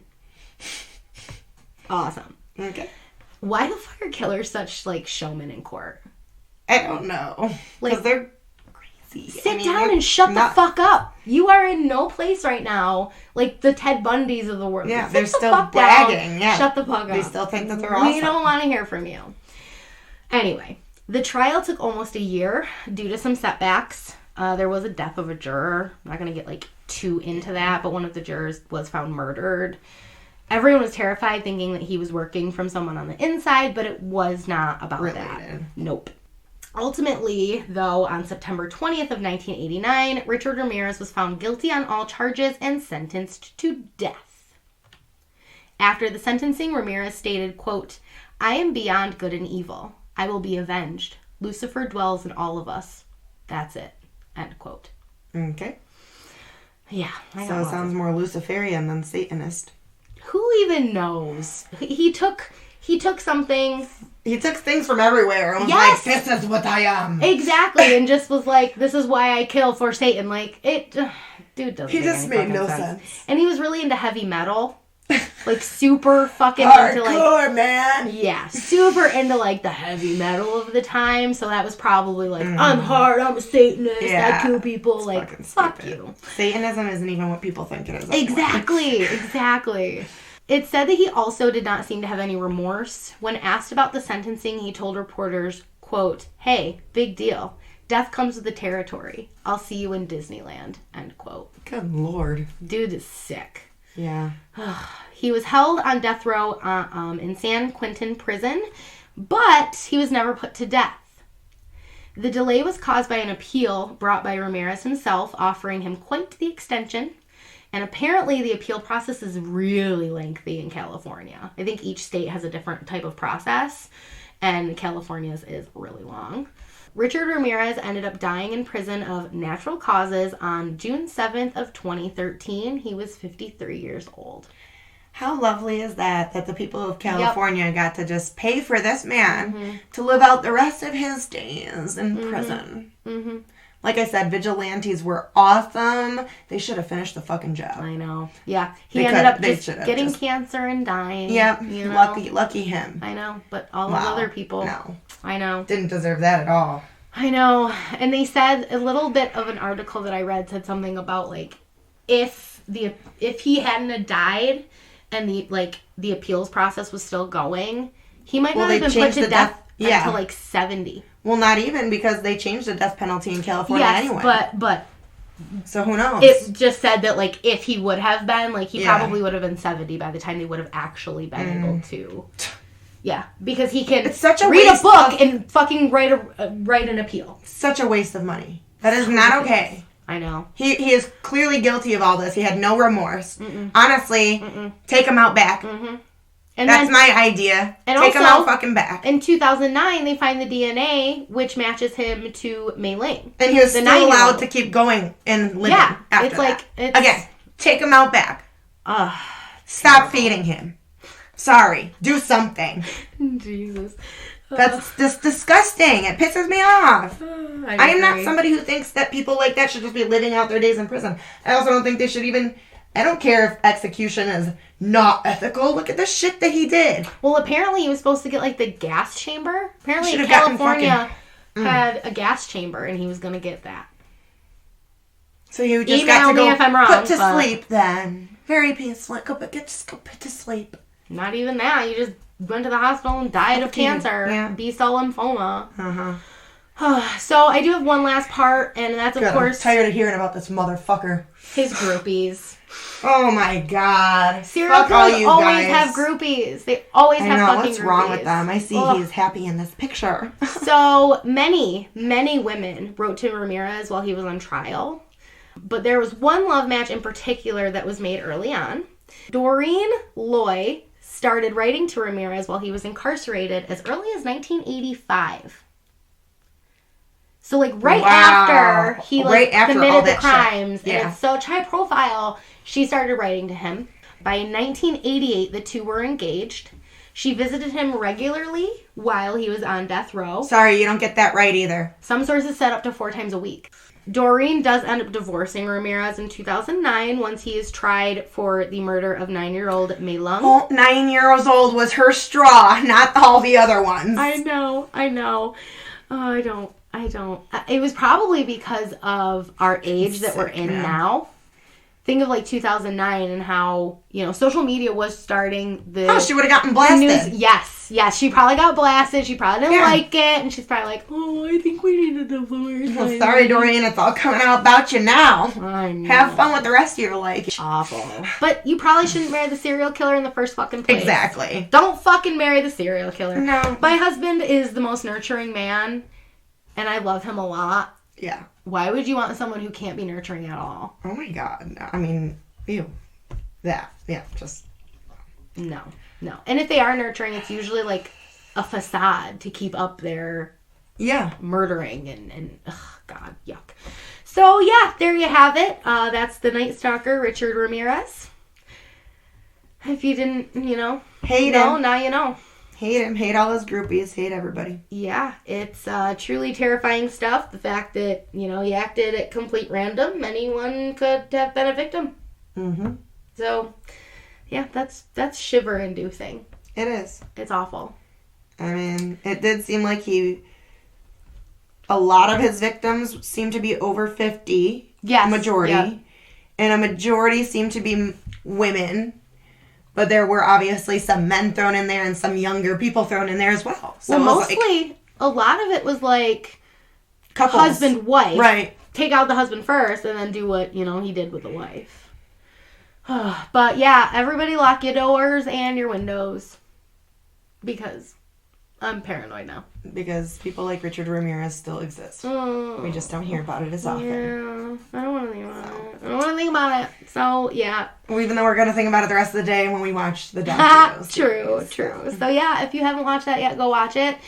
Awesome. Okay. Why do fire killers such, showmen in court? I don't know. Because they're crazy. Sit down and shut the fuck up. You are in no place right now. Like the Ted Bundys of the world. Yeah, they're still bragging. Yeah. Shut the fuck up. They still think that they're awesome. We don't want to hear from you. Anyway, the trial took almost a year due to some setbacks. There was a death of a juror. I'm not going to get, too into that, but one of the jurors was found murdered. Everyone was terrified, thinking that he was working from someone on the inside, but it was not about that. Nope. Ultimately, though, on September 20th of 1989, Richard Ramirez was found guilty on all charges and sentenced to death. After the sentencing, Ramirez stated, quote, "I am beyond good and evil. I will be avenged. Lucifer dwells in all of us. That's it." End quote. Okay. Yeah. So it sounds more Luciferian than Satanist. Who even knows? He took something. He took things from everywhere and was like, "This is what I am." Exactly, and just was like, "This is why I kill for Satan." Dude doesn't. He just made no sense. And he was really into heavy metal, super fucking hardcore, into man. Yeah, super into the heavy metal of the time. So that was probably I'm hard. I'm a Satanist. I kill people. Fuck you. Satanism isn't even what people think it is. Exactly. It said that he also did not seem to have any remorse. When asked about the sentencing, he told reporters, quote, "Hey, big deal. Death comes with the territory. I'll see you in Disneyland." End quote. Good Lord. Dude is sick. Yeah. He was held on death row in San Quentin prison, but he was never put to death. The delay was caused by an appeal brought by Ramirez himself, offering him quite the extension. And apparently the appeal process is really lengthy in California. I think each state has a different type of process, and California's is really long. Richard Ramirez ended up dying in prison of natural causes on June 7th of 2013. He was 53 years old. How lovely is that the people of California got to just pay for this man to live out the rest of his days in prison. Mm-hmm. Like I said, vigilantes were awesome. They should have finished the fucking job. I know. Yeah. He ended up just getting cancer and dying. Yep. You know? Lucky him. I know. But all those other people. No. I know. Didn't deserve that at all. I know. And they said, a little bit of an article that I read said something about, like, if he hadn't have died and the appeals process was still going, he might not have been put to death until like 70. Well, not even, because they changed the death penalty in California anyway. but so who knows? It just said that, like, if he would have been, like, he probably would have been 70 by the time they would have actually been able to. Yeah, because he can read a book and fucking write an appeal. Such a waste of money. That is not okay. I know. He is clearly guilty of all this. He had no remorse. Honestly, take him out back. And that's my idea. And take him out fucking back. In 2009, they find the DNA, which matches him to Mei Ling. And he was still allowed to keep going and living after that. Again, take him out back. Stop feeding him. Sorry. Do something. Jesus. That's just disgusting. It pisses me off. I am not somebody who thinks that people like that should just be living out their days in prison. I also don't think they should even... I don't care if execution is not ethical. Look at the shit that he did. Well, apparently he was supposed to get, like, the gas chamber. Apparently California had a gas chamber, and he was going to get that. So you just got to go put to sleep then. Very peaceful. Just go put to sleep. Not even that. You just went to the hospital and died of cancer. B-cell lymphoma. So I do have one last part, and that's, of course... I'm tired of hearing about this motherfucker. His groupies. Oh my god. Serial killers always have groupies. They always have fucking groupies. What's wrong with them? I see he's happy in this picture. So many women wrote to Ramirez while he was on trial. But there was one love match in particular that was made early on. Doreen Loy started writing to Ramirez while he was incarcerated as early as 1985. So, like, after he committed the crimes, and it's such high profile, she started writing to him. By 1988, the two were engaged. She visited him regularly while he was on death row. Sorry, you don't get that right either. Some sources said up to 4 times a week. Doreen does end up divorcing Ramirez in 2009 once he is tried for the murder of 9-year-old Mei Ling. Oh, 9 years old was her straw, not all the other ones. I know. I don't. It was probably because of our age that we're in now. Think of, like, 2009 and how, social media was starting the... Oh, she would have gotten blasted. Yes. She probably got blasted. She probably didn't like it. And she's probably like, oh, I think we need a divorce. Well, sorry, Doreen. It's all coming out about you now. I know. Have fun with the rest of your life. Awful. But you probably shouldn't marry the serial killer in the first fucking place. Exactly. Don't fucking marry the serial killer. No. My husband is the most nurturing man, and I love him a lot. Yeah. Why would you want someone who can't be nurturing at all? Oh my god. I mean, ew. That. Yeah, just... No. And if they are nurturing, it's usually like a facade to keep up their murdering and God, yuck. So yeah, there you have it. That's the Night Stalker, Richard Ramirez. If you didn't, hate him. Now you know. Hate him. Hate all his groupies. Hate everybody. Yeah, it's truly terrifying stuff. The fact that, he acted at complete random. Anyone could have been a victim. Mm-hmm. So, yeah, that's shiver-inducing. It is. It's awful. I mean, it did seem like a lot of his victims seemed to be over 50. Yes. Majority. Yep. And a majority seemed to be women. But there were obviously some men thrown in there and some younger people thrown in there as well. So mostly, a lot of it was like couples. Husband, wife. Right. Take out the husband first and then do what, he did with the wife. But yeah, everybody lock your doors and your windows. Because I'm paranoid now. Because people like Richard Ramirez still exist. We just don't hear about it as often. Yeah, I don't want to think about it. So, yeah. Well, even though we're going to think about it the rest of the day when we watch the documentaries. True. So, yeah, if you haven't watched that yet, go watch it.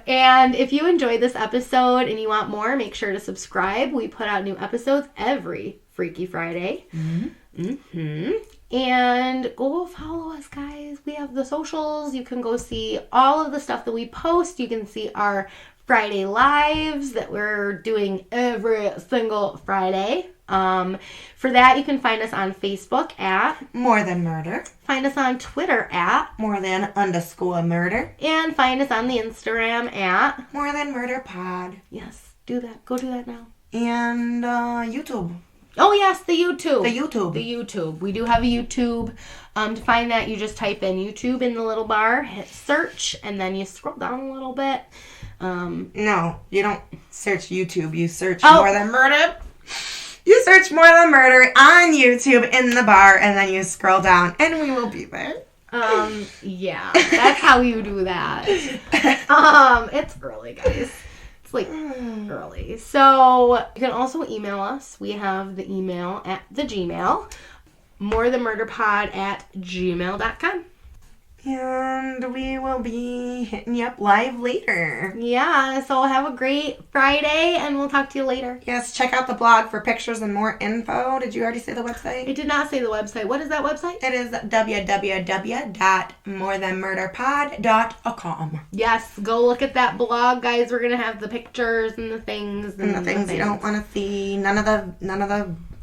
And if you enjoyed this episode and you want more, make sure to subscribe. We put out new episodes every Freaky Friday. Mm-hmm. And go follow us, guys. We have the socials. You can go see all of the stuff that we post. You can see our Friday lives that we're doing every single Friday. For that, you can find us on Facebook at More Than Murder. Find us on Twitter at More Than_Murder. And find us on the Instagram at More Than Murder Pod. Yes, do that. Go do that now. And YouTube. Oh, yes, the YouTube. The YouTube. The YouTube. We do have a YouTube. To find that, you just type in YouTube in the little bar, hit search, and then you scroll down a little bit. No, you don't search YouTube. You search More Than Murder. You search More Than Murder on YouTube in the bar, and then you scroll down, and we will be there. Yeah, that's how you do that. It's early, guys. It's like early. So you can also email us. We have the email at the Gmail, morethanmurderpod@gmail.com. And we will be hitting you up live later. Yeah, so have a great Friday, and we'll talk to you later. Yes, check out the blog for pictures and more info. Did you already say the website? I did not say the website. What is that website? It is www.morethanmurderpod.com. Yes, go look at that blog, guys. We're gonna have the pictures and the things And the things you don't want to see. None of the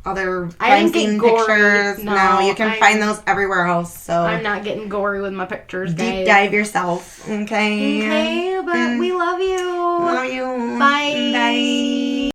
other I didn't crime get scene gory. pictures. No, you can find those everywhere else. So I'm not getting gory with my pictures, guys. deep dive yourself. Okay. Okay, but we love you. Love you. Bye. Bye.